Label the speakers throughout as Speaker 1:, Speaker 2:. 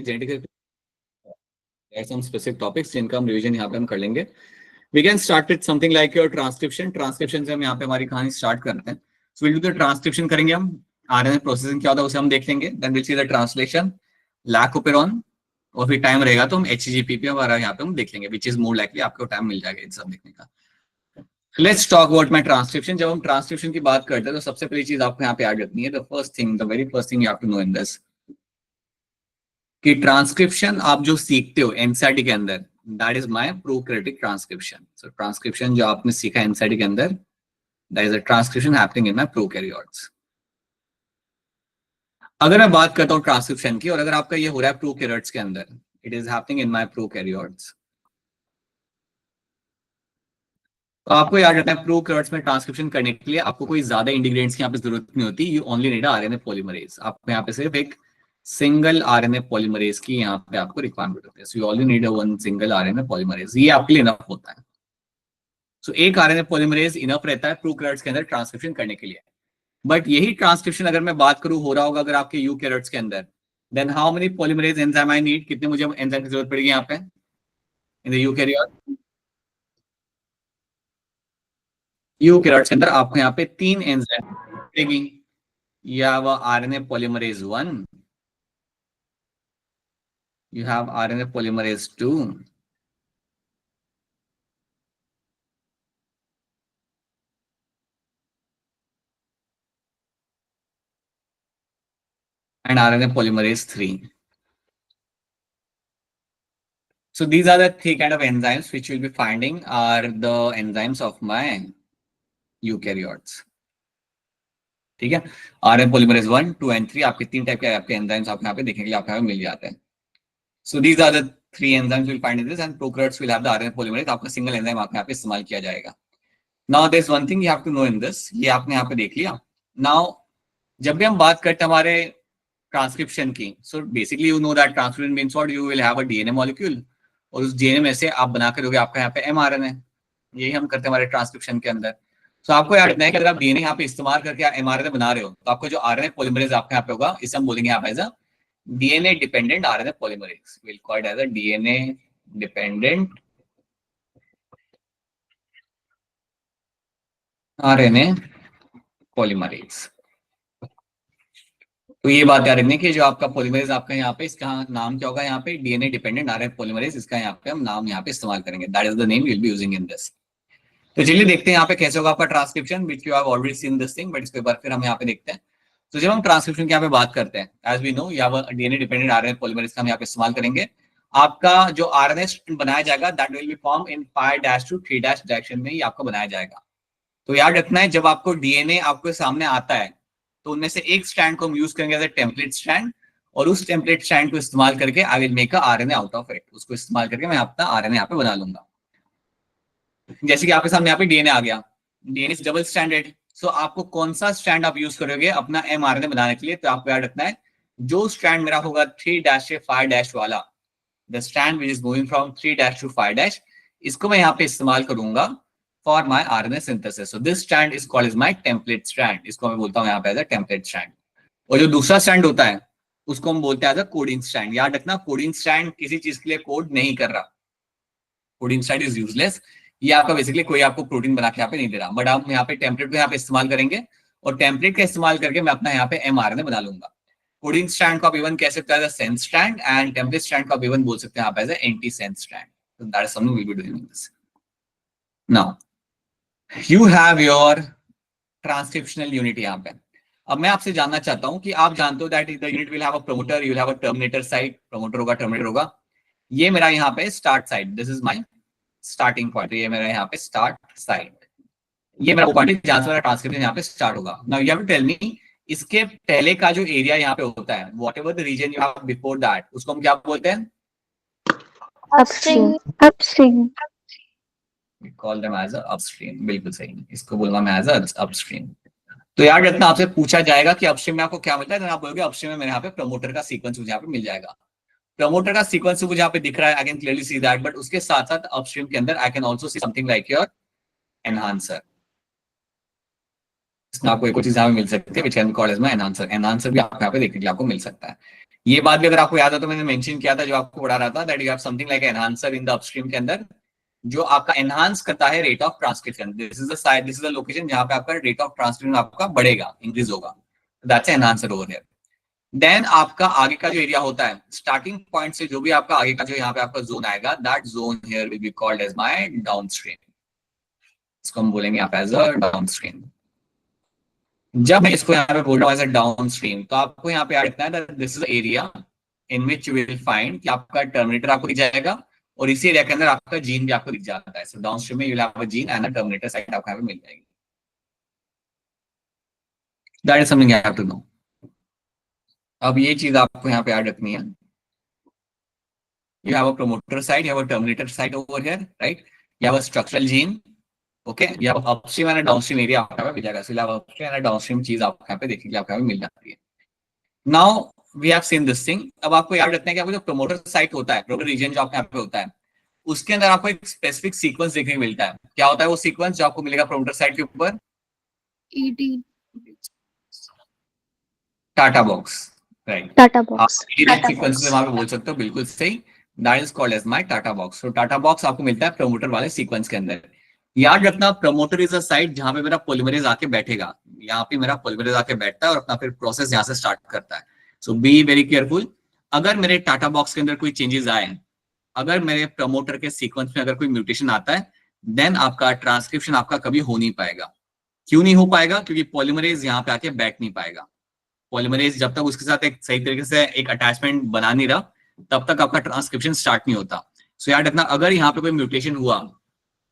Speaker 1: Genetic some specific topics जिनका हम revision यहाँ पे हम कर लेंगे. We can start with something like your transcription. Transcription से हम यहाँ पे हमारी कहानी स्टार्ट करते हैं. So will do the transcription करेंगे हम. आरएनए प्रोसेसिंग क्या होता है उसे हम देख लेंगे. Then will see the translation, lac operon, और फिर टाइम रहेगा तो हम एचजीपीपी हमारा यहाँ पे हम देख लेंगे, विच इज मोर लाइकली आपको टाइम मिल जाएगा इन सब देखने का. Let's talk about my transcription. जब हम ट्रांसक्रिप्शन की बात करते हैं तो सबसे पहली चीज आपको यहाँ पे याद रखनी है. The very first thing you have to know in this कि ट्रांसक्रिप्शन आप जो सीखते हो एनसीईआरटी के अंदर, that is my prokaryotic transcription. So transcription जो आपने सीखा एनसीईआरटी के अंदर, that is a transcription happening in my prokaryotes. अगर मैं बात करता हूँ ट्रांसक्रिप्शन की, और अगर आपका ये हो रहा है प्रोकैरियोट्स के अंदर, it is happening in my prokaryotes, तो आपको याद रखना है प्रोकैरियोट्स में ट्रांसक्रिप्शन करने के लिए आपको कोई ज्यादा इंटीग्रेंट्स की यहाँ पे जरूरत नहीं होती. You only need RNA polymerase. आपको यहाँ पे सिर्फ एक सिंगल आरएनए पॉलीमरेज की यहाँ पे आपको रिक्वायरमेंट होती है. So you only need one single RNA polymerase. ये आपके लिए इनफ होता है. सो एक आरएनए पॉलीमरेज इनफ रहता है प्रोकैरियोट्स के अंदर ट्रांसक्रिप्शन करने के लिए. बट यही ट्रांसक्रिप्शन अगर मैं बात करूं हो रहा होगा अगर आपके यूकैरियोट्स के अंदर, then how many polymerase enzyme I need. कितने मुझे एंजाइम की जरूरत पड़ेगी यहाँ पे इन द यूकैरियोट. यूकैरियोट्स के अंदर आपको यहाँ पे 3 एंजाइम पड़ेगी. You have RNA polymerase 1, you have RNA polymerase 2, and RNA polymerase 3. So these are the 3 kind of enzymes which you'll be finding are the enzymes of my eukaryotes. ठीक है. RNA polymerase 1, 2 and 3 आपके 3 type के आपके enzymes आपको यहाँ पे देखने के लिए आपको यहाँ पे मिल जाते हैं. So these are the 3 enzymes you'll find in this, and prokaryotes will have the RNA polymerase. आपका सिंगल एंजाइम आपके यहाँ पे इस्तेमाल किया जाएगा. Now there's one thing you have to know in this. ये आपने यहाँ पे देख लिया. Now जब भी हम बात करते हैं हमारे ट्रांसक्रिप्शन की, so basically you know that transcription means what, you will have a DNA molecule, और उस डीएनए में से आप बना कर दोगे आपका यहाँ पे एमआरएनए. यही हम करते हैं हमारे ट्रांसक्रिप्शन के अंदर. सो आपको याद रखना है कि अगर आप डीएनए यहाँ पे इस्तेमाल करके एमआरएनए बना रहे हो तो आपको जो आरएनए पॉलीमरेज आपके यहाँ पे होगा, इसे हम बोलेंगे यहाँ पे as a DNA dependent RNA polymerase. Will call it as a DNA dependent RNA polymerase. तो ये बात याद रखनी है कि जो आपका पॉलीमरेज आपका यहाँ पे, इसका नाम क्या होगा यहाँ पे, डीएनए डिपेंडेंट आरएनए पॉलीमरेज. इसका यहाँ पे हम नाम यहाँ पे इस्तेमाल करेंगे. That is the name we will be using in this. तो चलिए देखते हैं यहाँ पे कैसे होगा आपका transcription, which you have already seen this thing, but इसके बाद फिर हम यहाँ पे देखते हैं. तो जब हम ट्रांसक्रिप्शन की यहाँ पे बात करते हैं, as we know you have a DNA dependent RNA polymerase का हम यहाँ पे इस्तेमाल करेंगे. आपका जो आरएनए बनाया जाएगा that will B form in 5' to 3' direction में ही आपका बनाया जाएगा. तो याद रखना है जब आपको डीएनए आपके सामने आता है तो उनमें से एक स्ट्रैंड को हम यूज करेंगे एज अ टेम्पलेट स्ट्रैंड, और उस टेम्पलेट स्ट्रैंड को इस्तेमाल करके I will make a RNA out of it. उसको इस्तेमाल करके मैं अपना आरएनए यहाँ पे बना लूंगा. जैसे कि आपके सामने यहाँ पे डीएनए आ गया. DNA is double stranded. So आपको कौन सा स्ट्रैंड आप यूज करोगे अपना एमआरएनए बनाने के लिए, तो आपको याद रखना है जो स्ट्रैंड मेरा होगा 3' से 5' वाला, the strand which is moving from 3' to 5', इसको मैं यहाँ पे इस्तेमाल करूंगा for my RNA synthesis. So this strand is called as my template strand. इसको मैं बोलता हूँ यहाँ पे as a template strand. और जो दूसरा स्ट्रैंड होता है उसको हम बोलते हैं as a coding strand. याद रखना coding strand किसी चीज के लिए कोड नहीं कर रहा. coding strand is useless. ये आपका बेसिकली कोई आपको प्रोटीन बना के यहाँ पे नहीं दे रहा, बट आप यहाँ पे टेम्पलेट को यहाँ पे इस्तेमाल करेंगे और टेम्पलेट का इस्तेमाल करके मैं अपना यहाँ पे एमआरएनए बना लूंगा. कोडिंग स्ट्रैंड को आप इवन कह सकते हैं sense strand, and template strand को आप इवन बोल सकते हैं आप as antisense strand. So that is something we'll be doing this. Now you have your transcriptional unit यहाँ पे. अब मैं आपसे जानना चाहता हूं कि आप जानते हो that the unit will have a promoter, you will have a terminator site. Promoter होगा, टर्मिनेटर होगा. ये मेरा यहाँ पे start site, this is my starting point. ये मेरा यहाँ पे स्टार्ट साइट, ये मेरा पॉइंट है जहां से मेरा ट्रांसक्रिप्शन यहाँ पे स्टार्ट होगा. Now you have to tell me इसके पहले का जो एरिया यहाँ पे होता है, whatever the region you have before that, उसको हम क्या बोलते हैं?
Speaker 2: Upstream. Upstream.
Speaker 1: We call them as a upstream. बिल्कुल सही, इसको बोलना मैं as a upstream. तो याद रखना आपसे पूछा जाएगा कि अपस्ट्रीम में आपको क्या मिलता है, तो आप बोलोगे अपस्ट्रीम में मेरे यहाँ पे प्रमोटर का सीक्वेंस मुझे यहाँ पे मिल जाएगा. प्रमोटर का सीक्वेंस मुझे यहाँ पे दिख रहा है, I can clearly see that. But उसके साथ साथ अपस्ट्रीम के अंदर I can also see something like your enhancer. इसमें आपको एक और चीज यहाँ पे मिल सकती है, which can be called as my enhancer. Enhancer भी आपको यहाँ पे देखने के लिए आपको मिल सकता है. ये बात भी अगर आपको याद हो तो मैंने मेंशन किया था जो आपको पढ़ा रहा था, that you have something like enhancer in the upstream के अंदर जो आपका एनहांस करता है rate of transcription. This is the side, this is the location जहां पे आपका रेट ऑफ ट्रांसक्रिप्शन आपका बढ़ेगा, इंक्रीज होगा, that's enhancer over here. Then आपका आगे का जो एरिया होता है स्टार्टिंग पॉइंट से जो भी आपका आगे का जो यहाँ पे आपका जोन आएगा, that zone here will be called as my downstream. इसको हम बोलेंगे यहाँ पे एज अ डाउनस्ट्रीम। जब मैं इसको यहाँ पे बोल रहा हूँ एज अ डाउनस्ट्रीम, तो आपको यहाँ पे याद रखना है this is area in which you will find कि आपका टर्मिनेटर आपको दिख जाएगा और इसी एरिया के अंदर आपका जीन भी आपको दिख जाता है। सो डाउनस्ट्रीम में you will have a gene and a terminator site आपको यहाँ पे मिल जाएगी। That is something you have to know. अब ये चीज आपको यहाँ पे याद रखनी है। You have a promoter side, you have a terminator side over here, right? You have a structural gene, okay? You have upstream and a downstream area आपका यहाँ पे मिल जाएगा। So you have upstream and a downstream चीज आपको यहाँ पे देखने के लिए आपको यहाँ पे मिल जाती है। Now we have seen this thing। अब आपको याद रखना है कि आपको जो promoter site होता है, promoter region जो आपके यहाँ पे होता है, उसके अंदर आपको एक स्पेसिफिक सीक्वेंस देखने को मिलता है। क्या होता है वो सीक्वेंस जो आपको मिलेगा promoter site के ऊपर? TATA box, right?
Speaker 2: टाटा
Speaker 1: आप
Speaker 2: बॉक्स।
Speaker 1: सीक्वेंस से वहां पे बोल सकते हो, बिल्कुल सही। That is called as my TATA box. तो टाटा बॉक्स आपको मिलता है प्रमोटर वाले सीक्वेंस के अंदर। याद रखना प्रमोटर इज अ साइट जहां पे मेरा पॉलीमरेज आके बैठेगा। यहाँ पे मेरा पॉलीमरेज आके बैठता है और अपना फिर प्रोसेस यहाँ से स्टार्ट करता है। सो बी वेरी केयरफुल। अगर मेरे टाटा बॉक्स के अंदर कोई चेंजेस आए, अगर मेरे प्रमोटर के सीक्वेंस में अगर कोई म्यूटेशन आता है, देन आपका ट्रांसक्रिप्शन आपका कभी हो नहीं पाएगा। क्यों नहीं हो पाएगा? क्योंकि पॉलीमरेज यहाँ पे आके बैठ नहीं पाएगा। पॉलीमरेज जब तक उसके साथ एक सही तरीके से एक अटैचमेंट बना नहीं रहा, तब तक आपका ट्रांसक्रिप्शन स्टार्ट नहीं होता। सो याद रखना, अगर यहाँ पे कोई म्यूटेशन हुआ,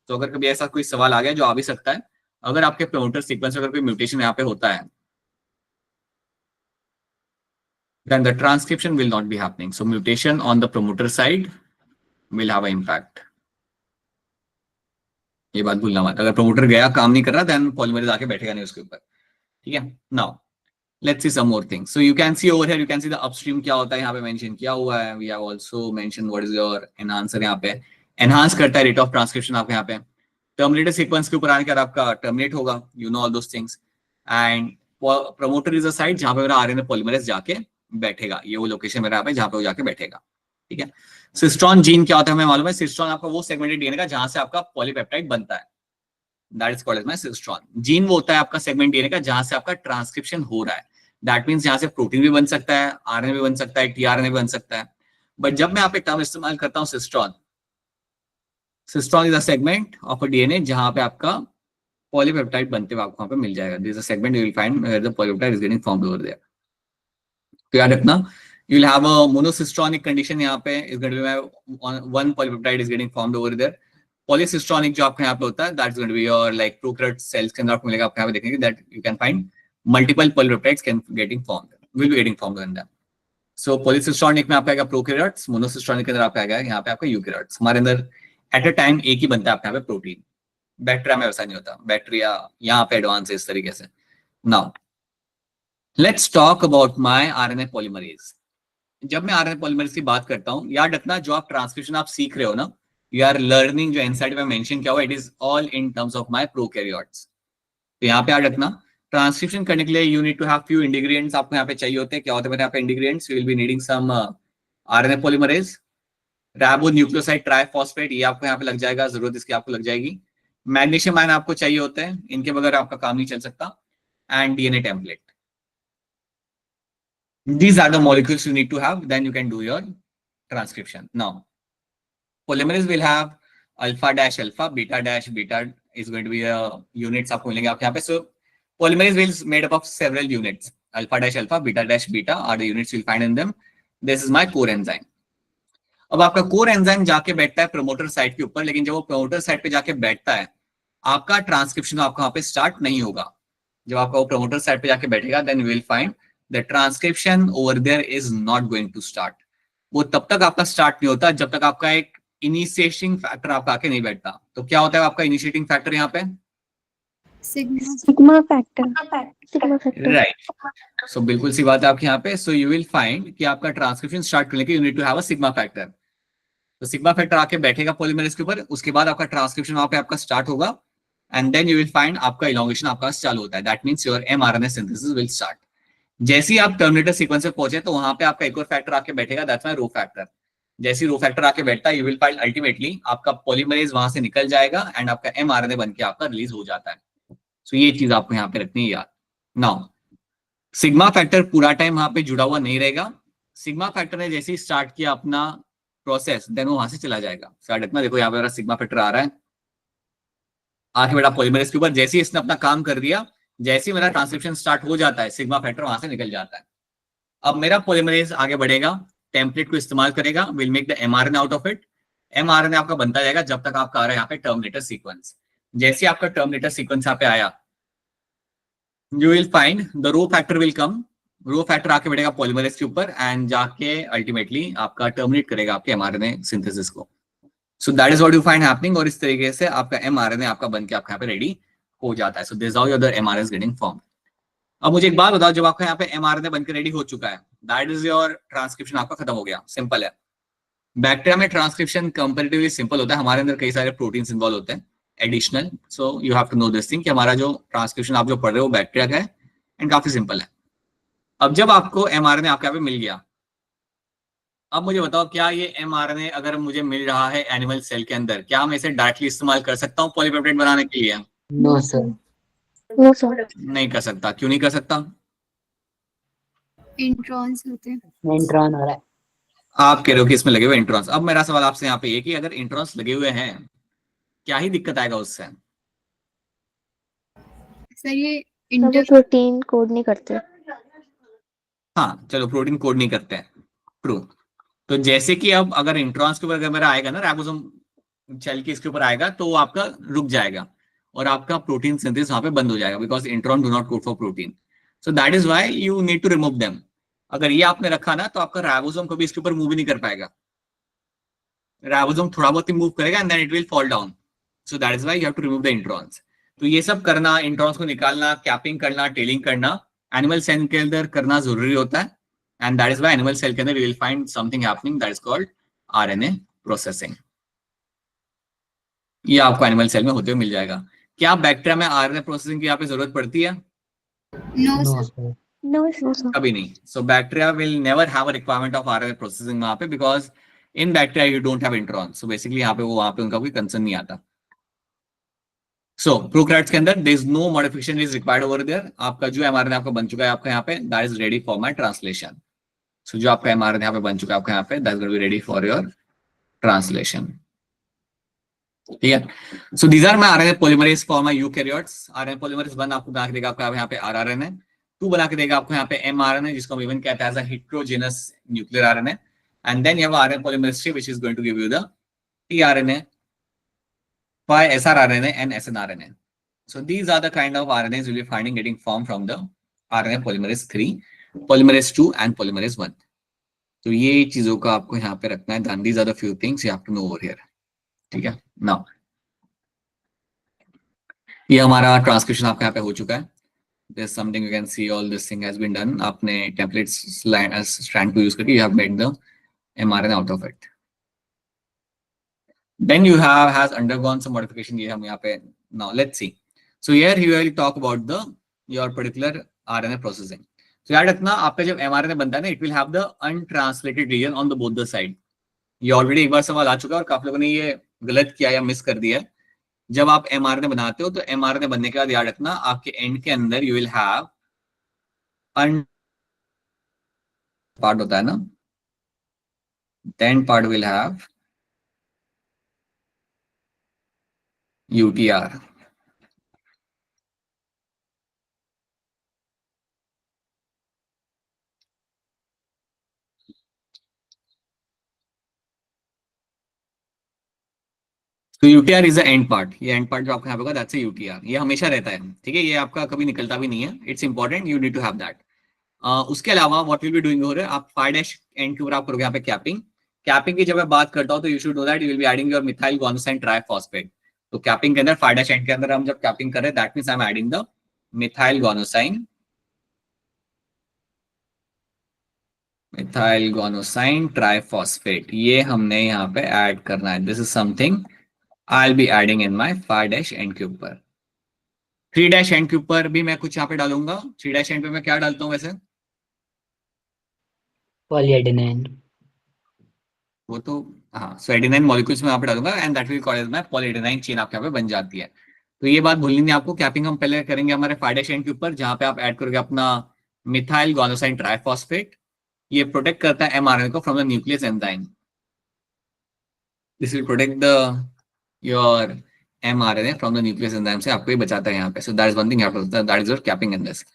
Speaker 1: तो अगर कभी ऐसा कोई सवाल आ गया जो आ भी सकता है, अगर आपके प्रमोटर सीक्वेंस में अगर कोई म्यूटेशन यहाँ पे होता है, then the transcription will not be happening. So mutation on the promoter side will have an impact. ये बात भूलना मत, अगर प्रमोटर गया काम नहीं कर रहा, देन पॉलीमरेज आके बैठेगा नहीं उसके ऊपर। ठीक है, now let's see some more things. So you can see over here, you can see the upstream क्या होता है यहाँ पे मेंशन किया हुआ है। We have also mentioned what is your enhancer। यहाँ पे enhance करता है rate of transcription आपके यहाँ पे। Terminator sequence के ऊपर आने के बाद आपका terminate होगा, you know all those things। And promoter is a site जहाँ पे मेरा RNA polymerase जाके बैठेगा। ये वो लोकेशन मेरा यहाँ पे जहाँ पे वो जाके बैठेगा। ठीक है, सिस्ट्रॉन जीन क्या होता है हमें मालूम है। सिस्ट्रॉन आपका वो सेगमेंटेड डीएनए का जहां से आपका पॉलीपेप्टाइड बनता है, that is called as my cistron gene. वो होता है आपका सेगमेंट डीएनए का जहां से आपका ट्रांसक्रिप्शन हो रहा है। दैट मींस यहां से प्रोटीन भी बन सकता है, आरएनए भी बन सकता है, टीआरएनए भी बन सकता है। बट जब मैं यहाँ पे टर्म इस्तेमाल करता हूँ cistron, cistron is a segment of a DNA जहां पे आपका पॉलीपेप्टाइड बनते हुए आपको वहां पे मिल जाएगा। This is a segment you will find where the polypeptide is getting formed over there. तो याद रखना, you will have a monocystronic condition यहाँ पे is going to be one polypeptide is getting formed over there। polycystronic जो आपके यहाँ पे होता है, that's going to be your like prokaryote cells के अंदर आपको मिलेगा, आपको यहाँ पे देखेंगे that you can find multiple polypeptides can getting formed, will be getting formed in them। so polycystronic में आपका आएगा prokaryotes, monocystronic के अंदर आपका आएगा यहाँ पे आपका eukaryotes। हमारे अंदर at a time एक ही बनता है आपके यहाँ पे प्रोटीन। बैक्टीरिया में वैसा नहीं होता, बैक्टीरिया यहाँ पे एडवांस है इस तरीके से। Now let's talk about my RNA polymerase. जब मैं आरएनए पॉलीमरेज की बात करता हूं, याद रखना जो आप ट्रांसक्रिप्शन आप सीख रहे हो ना, यू आर लर्निंग, जो इनसाइड में मेंशन किया हुआ, it is all in terms of my prokaryotes. तो यहाँ पे याद रखना, ट्रांसक्रिप्शन करने के लिए you need to have few ingredients आपको यहाँ पे चाहिए होते हैं। क्या होते हैं यहाँ पे ingredients? You will be needing some RNA polymerase, ribonucleoside triphosphate, ये आपको यहाँ पे लग जाएगा, जरूरत इसकी आपको लग जाएगी। मैग्नीशियम आयन आपको चाहिए होते हैं, इनके बगैर आपका काम नहीं चल सकता। And DNA template. These are the molecules you need to have, then you can do your transcription. Now, polymerase will have alpha dash alpha, beta dash beta is going to be a units आपको मिलेंगे आपके यहाँ पे। So, polymerase is made up of several units. Alpha dash alpha, beta dash beta are the units you'll find in them. This is my core enzyme. अब आपका core enzyme जाके बैठता है प्रमोटर साइट के ऊपर, लेकिन जब वो प्रमोटर साइट पे जाके बैठता है, आपका ट्रांसक्रिप्शन आपका वहां पे स्टार्ट नहीं होगा। जब आपका वो प्रमोटर साइट पे जाके बैठेगा, then you will find the transcription over there is not going to start। वो तब तक आपका स्टार्ट नहीं होता जब तक आपका एक इनिशिएटिंग फैक्टर आपका आके नहीं बैठता। तो क्या होता है आपका इनिशिएटिंग फैक्टर यहाँ पे?
Speaker 2: Sigma factor.
Speaker 1: राइट। सो बिल्कुल सी बात है आपके यहाँ पे। सो यू विल फाइंड कि आपका ट्रांसक्रिप्शन स्टार्ट करने के you need to have a sigma factor. तो सिग्मा फैक्टर आके बैठेगा पॉलीमरेज के ऊपर, उसके बाद आपका ट्रांसक्रिप्शन वहां पे आपका स्टार्ट होगा, and then you will find आपका इलॉन्गेशन आपका चालू होता है। That means your mRNA synthesis will start. जैसे ही आप टर्मिनेटर सीक्वेंस पे पहुंचे तो वहां पे आपका एक और फैक्टर आके बैठेगा, दैट्स माय रो फैक्टर। जैसे ही रो फैक्टर आके बैठता है, यू विल फाइंड अल्टीमेटली आपका पॉलीमरेज वहां से निकल जाएगा एंड आपका एमआरएनए बन के आपका रिलीज हो जाता है। सो ये चीज आपको यहाँ पे रखनी है याद। नाउ सिग्मा फैक्टर पूरा टाइम वहां पे जुड़ा हुआ नहीं रहेगा। सिग्मा फैक्टर ने जैसे ही स्टार्ट किया अपना प्रोसेस, देन वो वहां से चला जाएगा। स्टार्ट रखना, देखो यहाँ पे सिग्मा फैक्टर आ रहा है, आके बेटा पॉलीमरेज के ऊपर। जैसे ही इसने अपना काम कर दिया, जैसे ही मेरा ट्रांसक्रिप्शन स्टार्ट हो जाता है, सिग्मा फैक्टर वहां से निकल जाता है। अब मेरा पॉलीमरेज आगे बढ़ेगा, टेम्पलेट को इस्तेमाल करेगा, will make the mRNA out of it. MRNA आपका बनता जाएगा जब तक आपका आ रहा है यहाँ पे टर्मिनेटर सीक्वेंस। जैसे ही आपका टर्मिनेटर सीक्वेंस यहाँ पे आया, you will find the rho factor will come. Rho factor आके बैठेगा पॉलीमरेज के ऊपर एंड जाके अल्टीमेटली आपका टर्मिनेट करेगा आपके एमआरएनए सिंथेसिस को। सो that is what you find happening, और इस तरीके से आपका एमआरएनए आपका बन के आपका यहाँ पे रेडी हो जाता है। So this how your mRNA is getting form. अब मुझे एक बात बताओ, जब आपका यहाँ पे एमआरएनए बनकर रेडी हो चुका है, दैट इज योर ट्रांसक्रिप्शन आपका खत्म हो गया, सिंपल है। बैक्टीरिया में ट्रांसक्रिप्शन कंपैरेटिवली सिंपल होता है, हमारे अंदर कई सारे प्रोटीन्स इन्वॉल्व होते हैं additional. So you have to know this thing कि हमारा जो ट्रांसक्रिप्शन आप जो पढ़ रहे हो बैक्टीरिया का है एंड काफी सिंपल है। अब जब आपको एमआरएनए आपके यहाँ पे मिल गया, अब मुझे बताओ क्या ये एमआरएनए अगर मुझे मिल रहा है एनिमल सेल के अंदर, क्या मैं इसे डायरेक्टली इस्तेमाल कर सकता हूँ पॉलीपेप्टाइड बनाने के लिए?
Speaker 3: No sir.
Speaker 2: No sir.
Speaker 1: नहीं कर सकता। क्यों नहीं कर सकता?
Speaker 4: इंट्रॉन्स होते हैं।
Speaker 3: इंट्रॉन हो रहा है।
Speaker 1: आप कह रहे हो कि इसमें लगे हुए इंट्रॉन्स। अब मेरा सवाल आपसे यहाँ पे ये कि अगर इंट्रॉन्स लगे हुए हैं, क्या ही दिक्कत आएगा उससे?
Speaker 4: सर ये
Speaker 2: वो
Speaker 4: इंटर
Speaker 2: प्रोटीन कोड नहीं करते।
Speaker 1: हाँ चलो, प्रोटीन कोड नहीं करते हैं, ट्रू। तो जैसे कि अब अगर इंट्रॉन्स के ऊपर अगर मेरा आएगा ना, राइबोसोम चल के इसके ऊपर आएगा, तो वो आपका रुक जाएगा और आपका प्रोटीन सिंथेसिस वहां पे बंद हो जाएगा, because intron do not code for protein. So that is why you need to remove them. अगर ये आपने रखा ना, तो आपका राइबोसोम कभी इसके ऊपर मूव ही नहीं कर पाएगा। राइबोसोम थोड़ा बहुत ही मूव करेगा and then it will fall down. So that is why you have to remove the introns. तो ये सब करना, इंट्रॉन्स को निकालना, कैपिंग करना, टेलिंग करना, एनिमल सेल के अंदर करना जरूरी होता है। And that is why animal cell के अंदर you will find something happening that is called RNA processing. ये आपको एनिमल सेल में होते हुए मिल जाएगा। क्या बैक्टीरिया में आरएनए प्रोसेसिंग की यहाँ पे जरूरत पड़ती है?
Speaker 4: No
Speaker 3: no
Speaker 4: sir.
Speaker 3: Sir.
Speaker 2: No sir.
Speaker 1: कभी नहीं। So bacteria will never have a requirement of RNA processing वहां पे, because in bacteria you don't have intron. So basically यहाँ पे वो वहां पे उनका कोई कंसर्न नहीं आता। सो प्रोकैरियोट्स के अंदर there is no modification is required over there. आपका जो एमआरएनए आपका बन चुका है आपका यहाँ पे, that is ready for my translation. So जो आपका एमआरएनए यहाँ पे बन चुका है आपका यहाँ पे, that is going to be ready for your translation. ठीक है। So these are my RNA polymerase for my eukaryotes. RNA polymerase 1 आपको बना के देगा आपका यहाँ पे आरआरएनए। 2 बना के देगा आपको यहाँ पे एमआरएनए, जिसको हम इवन कहते हैं as a heterogeneous nuclear RNA. And then you have RNA polymerase 3 which is going to give you the tRNA, SrRNA and SNRNA. So these are the kind of RNAs you'll be finding getting formed from the RNA polymerase 3, polymerase 2 and polymerase 1. तो ये चीजों का आपको यहाँ पे रखना है ध्यान। These are the few things you have to know over here. ठीक है। Now ये हमारा ट्रांसक्रिप्शन आपका यहाँ पे हो चुका है। There's something you can see all this thing has been done. आपने template strand को यूज करके you have made the mRNA out of it. Then you has undergone some modification. ये हम यहाँ पे now let's see. So here he will talk about the your particular RNA processing. So याद रखना, आपका जब mRNA बनता है ना, it will have the untranslated region on the both the side. ये ऑलरेडी एक बार सवाल आ चुका है और काफी लोगों ने ये गलत किया या मिस कर दिया है। जब आप mRNA बनाते हो तो mRNA बनने के बाद याद रखना, आपके एंड के अंदर you will have part होता है ना, then part will have UTR. तो UTR is the end part. ये एंड पार्ट जो आपका यहाँ पे होगा दैट्स अ यूटीआर। ये हमेशा रहता है, ठीक है, ये आपका कभी निकलता भी नहीं है। It's important, you need to have that. उसके अलावा व्हाट विल बी डूइंग हो रहा है, आप 5' एंड के ऊपर आप करोगे यहाँ पे कैपिंग। कैपिंग की जब मैं बात करता हूँ तो you should know that you will be adding your methyl गुआनोसाइन triphosphate. तो कैपिंग के अंदर 5' एंड के अंदर हम जब कैपिंग कर रहे हैं, that means I am adding the methyl गुआनोसाइन triphosphate. ये हमने यहाँ पे ऐड करना है। This is something I'll be adding in my 5' end के ऊपर। 3' end के ऊपर भी मैं कुछ यहाँ पे डालूंगा। 3' end पे मैं क्या डालता हूँ वैसे?
Speaker 3: पॉलीएडेनाइन।
Speaker 1: वो तो हाँ, सो एडेनाइन मॉलिक्यूल्स में यहाँ पे डालूंगा and that will call as my polyadenine chain आपके यहाँ पे बन जाती है। तो ये बात भूलनी नहीं आपको। कैपिंग हम पहले करेंगे हमारे फाइडेश एंड के ऊपर, जहाँ पे आप ऐड करोगे अपना मिथाइल गोनोसाइन ट्राइफॉस्फेट। ये प्रोटेक्ट करता है एमआरएनए को from the nucleus enzyme. This will protect the your mRNA from the nucleus enzyme से आपको ये बचाता है यहाँ पे। So that is one thing, that is your capping in this.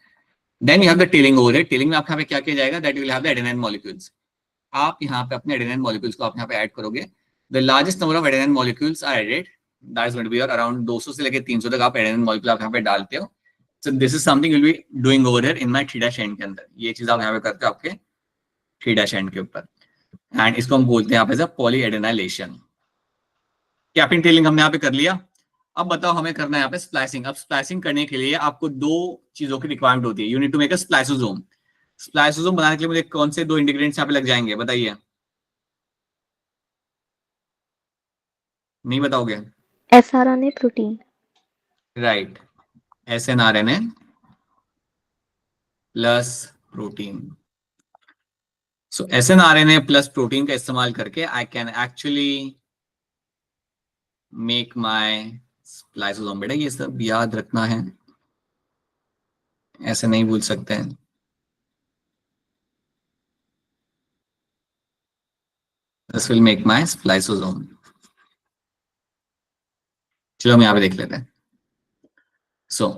Speaker 1: Then you have the tailing over it. Tailing में आपके यहाँ पे क्या किया जाएगा, that you will have the adenine molecules. आप यहाँ पे अपने एडेनाइन मॉलिक्यूल्स को आप यहाँ पे ऐड करोगे। The largest number of adenine molecules are added, that is going to be around 200 से लेकर 300 तक आप एडेनाइन मॉलिक्यूल आप यहाँ पे डालते हो। So this is something will be doing over here in my 3' end के अंदर। ये चीज आप यहाँ पे करते हो आपके 3' एंड के ऊपर, एंड इसको हम बोलते हैं यहाँ पे पॉलीएडेनाइलेशन। कैपिंग टेलिंग हमने यहाँ पे कर लिया। अब बताओ हमें करना है यहाँ पे स्प्लाइसिंग। अब स्प्लाइसिंग करने के लिए आपको दो चीजों की रिक्वायरमेंट होती है। You need to make a spliceosome. Spliceosome बनाने के लिए मुझे कौन से दो इंग्रेडिएंट्स यहाँ पे लग जाएंगे, बताइए। नहीं बताओगे?
Speaker 2: SnRNA protein.
Speaker 1: Right, SNRNA plus protein. So SNRNA plus protein का इस्तेमाल करके I can actually make my spliceosome. बेटा ये सब याद रखना है, ऐसे नहीं भूल सकते हैं। This will make my spliceosome. चलो हम यहाँ पे देख लेते हैं। सो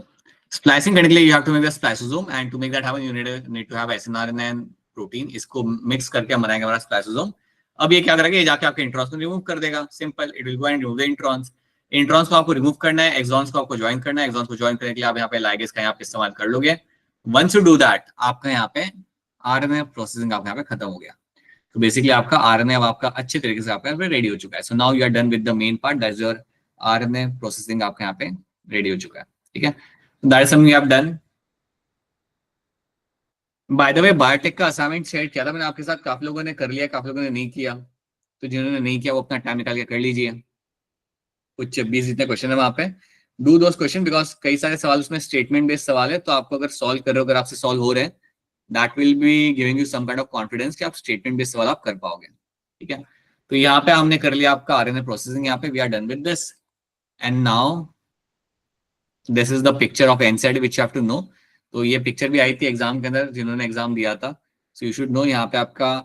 Speaker 1: स्प्लाइसिंग करने के लिए you have to make the spliceosome, and to make that happen you need to have SNRNA and protein. इसको मिक्स करके हम बनाएंगे हमारा स्प्लाइसोसोम। अब ये क्या करेगा, ये जाके आपके इंट्रॉन्स को रिमूव कर देगा। Simple, it will go and remove the introns. Introns को आपको रिमूव करना है, एक्सॉन्स को आपको ज्वाइन करना है। एक्सॉन्स को ज्वाइन करने के लिए आप यहाँ पे लाइगेज का यहाँ पे इस्तेमाल कर लोगे। वंस यू डू दैट, आपका यहाँ पे RNA प्रोसेसिंग आपका यहाँ पे खत्म हो गया। तो बेसिकली आपका RNA अब आपका अच्छे तरीके से आपका यहाँ पे रेडी हो चुका है। So now you are done with the main part, that is your RNA processing आपका यहाँ पे रेडी हो चुका है। ठीक है, that is something you have done. By the way, biotech का असाइनमेंट शेयर किया था मैंने आपके साथ। काफी लोगों ने कर लिया, काफी लोगों ने नहीं किया। तो जिन्होंने नहीं किया वो अपना टाइम निकाल के कर लीजिए। कुछ 20 जितने क्वेश्चन है वहां पे, डू दोस क्वेश्चन, बिकॉज कई सारे सवाल उसमें स्टेटमेंट बेस्ड सवाल है। तो आपको अगर सॉल्व कर रहे हो, अगर आपसे सॉल्व हो रहे हैं, that will be giving you some kind of confidence कि आप स्टेटमेंट बेस्ड सवाल आप कर पाओगे। ठीक है, तो यहाँ पे हमने कर लिया आपका RNA प्रोसेसिंग। यहाँ पे we are done with this, and now this is the picture of NSAID which you have to know. तो ये पिक्चर भी आई थी एग्जाम के अंदर, जिन्होंने एग्जाम दिया था। सो यू शुड नो, यहाँ पे आपका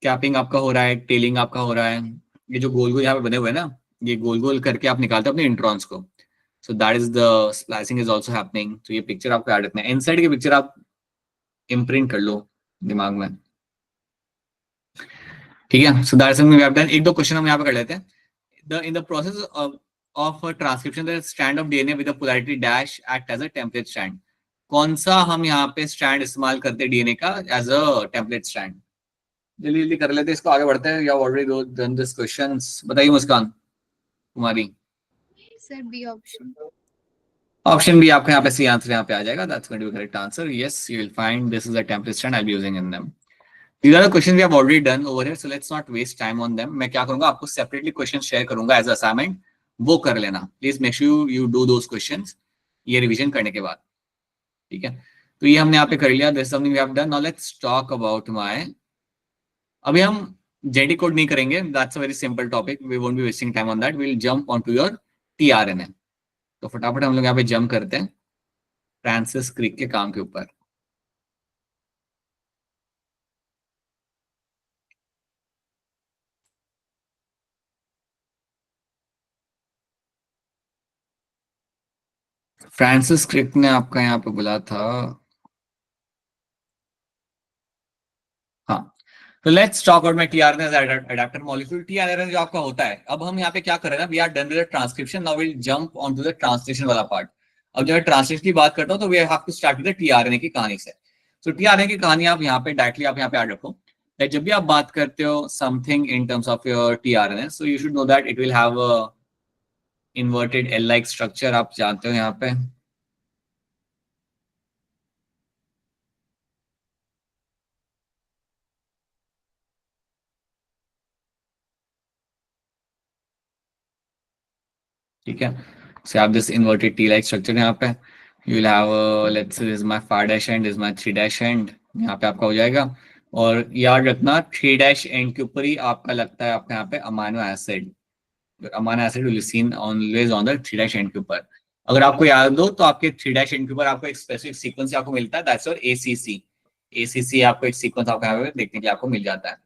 Speaker 1: कैपिंग आपका हो रहा है, टेलिंग आपका हो रहा है। ये जो गोल गोल यहाँ पे बने हुए हैं ना, ये गोल गोल करके आप निकालते हो अपने इंट्रॉन्स को। सो that is the splicing is also happening. तो ये पिक्चर आपको याद रखना है। NSAID की पिक्चर आप इम्प्रिंट कर लो दिमाग में। ठीक है, so that is something we have done. एक दो क्वेश्चन हम यहाँ पे कर लेते हैं। In the process of transcription, the strand of DNA with a polarity dash act as a template strand। कौन सा हम यहाँ पे स्ट्रैंड इस्तेमाल करते हैं DNA का एज अ टेम्पलेट स्ट्रैंड? जल्दी जल्दी कर लेते हैं इसको, आगे बढ़ते हैं। या ऑलरेडी डन दिस क्वेश्चंस? बताइए Muskan Kumari.
Speaker 4: Sir B option.
Speaker 1: Option B आपका यहाँ पे सी आंसर यहाँ पे आ जाएगा। That's going to be correct answer. Yes, you will find this is a template strand I be using in them. These are the questions we have already done over here, so let's not waste time on them. मैं क्या करूंगा, आपको separately question share करूंगा as assignment, वो कर लेना please. Make sure you do those questions ये revision करने के बाद। ठीक है, तो ये हमने यहाँ पे कर लिया। This something we have done. Now let's talk about my, अभी हम जेनेटिक कोड नहीं करेंगे, that's a very simple topic, we won't be wasting time on that. We will jump on to your tRNA। तो फटाफट हम लोग यहाँ पे जंप करते हैं फ्रांसिस क्रिक के काम के ऊपर। फ्रांसिस क्रिक ने आपका यहाँ पे बोला था, हाँ। तो let's talk about my tRNA as adapter molecule. tRNA जो आपका होता है, अब हम यहाँ पे क्या कर रहे हैं, we are done with the transcription, now will jump on to the translation वाला पार्ट। अब जब मैं ट्रांसलेशन की बात करता हूँ तो we have to start with the tRNA की कहानी से। सो tRNA की कहानी आप यहाँ पे डायरेक्टली आप यहाँ पे ऐड रखो that जब भी आप बात करते हो something in terms of your tRNA, so you should know that it will have a inverted L like structure. आप जानते हो यहाँ पे, ठीक है। So you have this inverted T-like structure यहाँ पे। You will have let's say this is my 5' end, this is my 3' end। यहाँ पे आपका हो जाएगा और याद रखना 3' एंड के ऊपर ही आपका लगता है आपका यहाँ पे amino acid. Amino acid will seen always on the 3' end के ऊपर। अगर आपको याद हो तो आपके 3' एंड के ऊपर आपको एक स्पेसिफिक सीक्वेंस आपको मिलता है, दैट्स योर ACC। ACC आपको एक सीक्वेंस आपको यहाँ पे देखने के लिए आपको मिल जाता है।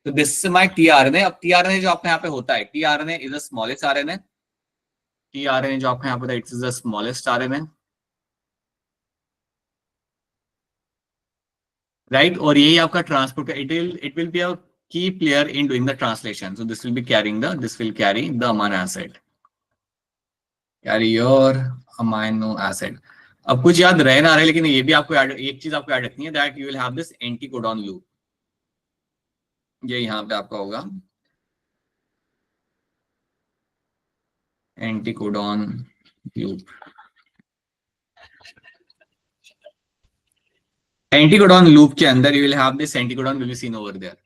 Speaker 1: तो दिस इज माय tRNA। अब tRNA जो आपके यहाँ पे होता है, tRNA is the smallest RNA। tRNA जो आपको यहाँ पे it is the smallest RNA, right. और यही आपका transport, it will be a key player in doing the translation. So this will be carrying the, this will carry the amino acid, carry your amino acid. अब कुछ याद रह ना रहे, लेकिन ये भी आपको एक चीज आपको याद रखनी है, that you will have this anticodon loop. ये यहाँ पे आपका होगा एंटीकोडॉन लूप। एंटीकोडॉन लूप के अंदर you will have this anticodon will be seen over there.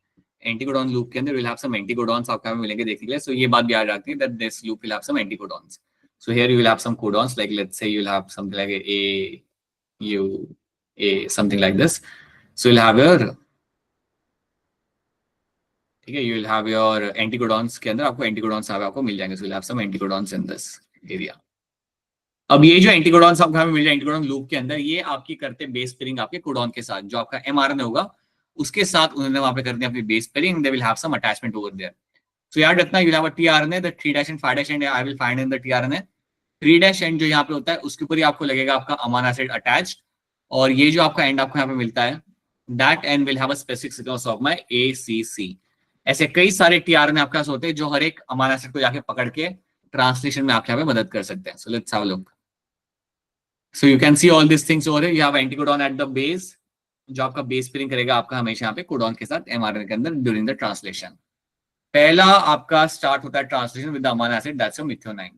Speaker 1: Anticodon loop के अंदर विल हैव सम एंटीकोडॉन्स आपको हमें मिलेंगे देखने के लिए। सो ये बात भी याद रखनी है that this loop will have some anticodons. So here you will have some codons, like let's say you will have something like A U A something like this. So you'll have your, ठीक है, you will have your anticodons के अंदर आपको anticodons आपको मिल जाएंगे। So will have some anticodons in this area. अब ये जो एंटीकोडॉन्स आपको हमें मिल जाए एंटीकोडॉन लूप के अंदर, ये आपकी करते बेस पेयरिंग आपके कोडॉन के साथ, जो आपका mRNA होगा उसके साथ उन्होंने वहां पे करते हैं अपनी base pairing, they will have some attachment over there. So याद रखना you have a tRNA, the 3' end 5' end I will find in the tRNA। 3' end जो यहाँ पे होता है उसके ऊपर ही आपको लगेगा आपका अमाइनो एसिड अटैच्ड, और ये जो आपका एंड आपको यहाँ पे मिलता है, that and will have a specific sequence of my ACC। ऐसे कई सारे tRNA आपके पास होते हैं जो हर एक अमाइनो एसिड को जाके पकड़ के ट्रांसलेशन में आपके यहाँ पे मदद कर सकते हैं। So let's have a look. So you can see all these things over here. You have anticodon at the base, जो आपका बेस पेयरिंग करेगा आपका हमेशा यहाँ पे कोडॉन के साथ mRNA के अंदर ड्यूरिंग द ट्रांसलेशन। पहला आपका स्टार्ट होता है translation with the amino acid, that's your methionine.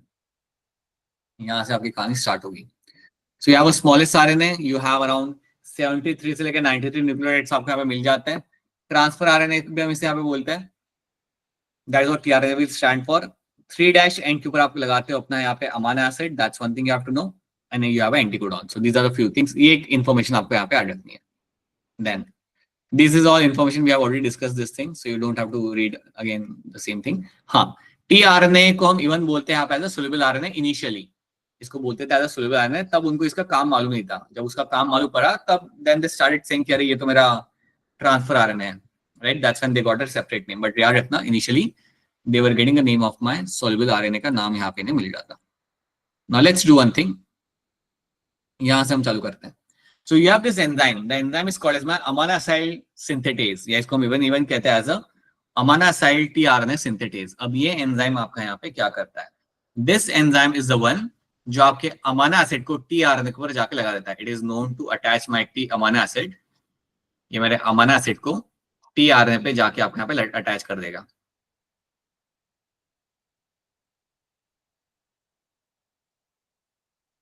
Speaker 1: यहाँ से आपकी कहानी स्टार्ट होगी। सो you have a smallest RNA, you have around 73 से लेकर 93 न्यूक्लियोटाइड्स आपको यहाँ पे मिल जाते हैं। ट्रांसफर RNA भी हम इसे यहाँ पे बोलते हैं, that is what tRNA will stand for. 3' end के ऊपर आप लगाते हो अपना यहाँ पे amino acid, that's one thing you have to know, and you have anticodon. So these are the few things. ये इन्फॉर्मेशन आपको यहाँ पे ऐड रखनी है। Then this is all information we have already discussed this thing, so you don't have to read again the same thing. हाँ, tRNA को हम even बोलते हैं यहाँ पे as a soluble RNA initially, इसको बोलते थे एज अ सोल्यूबल RNA। तब उनको इसका काम मालूम नहीं था, जब उसका काम मालूम पड़ा तब देन दे स्टार्टेड सेइंग कि अरे ये तो मेरा ट्रांसफर RNA है, right. That's when they got a separate name. But याद रखना initially they were getting the name of my soluble RNA का नाम यहाँ पे इन्हें मिल जाता। Now let's do one thing, यहाँ से हम चालू करते हैं। So you have this enzyme. The enzyme is called as my amino acyl synthetase. या इसको हम even कहते हैं as a amino acyl tRNA synthetase. अब ये एंजाइम आपका यहाँ पे क्या करता है? This enzyme is the one जो आपके अमाइनो एसिड को tRNA के ऊपर जाके लगा देता है। It is known to attach my T amino acid. ये मेरे अमाइनो एसिड को tRNA पे जाके आपके यहाँ पे अटैच कर देगा।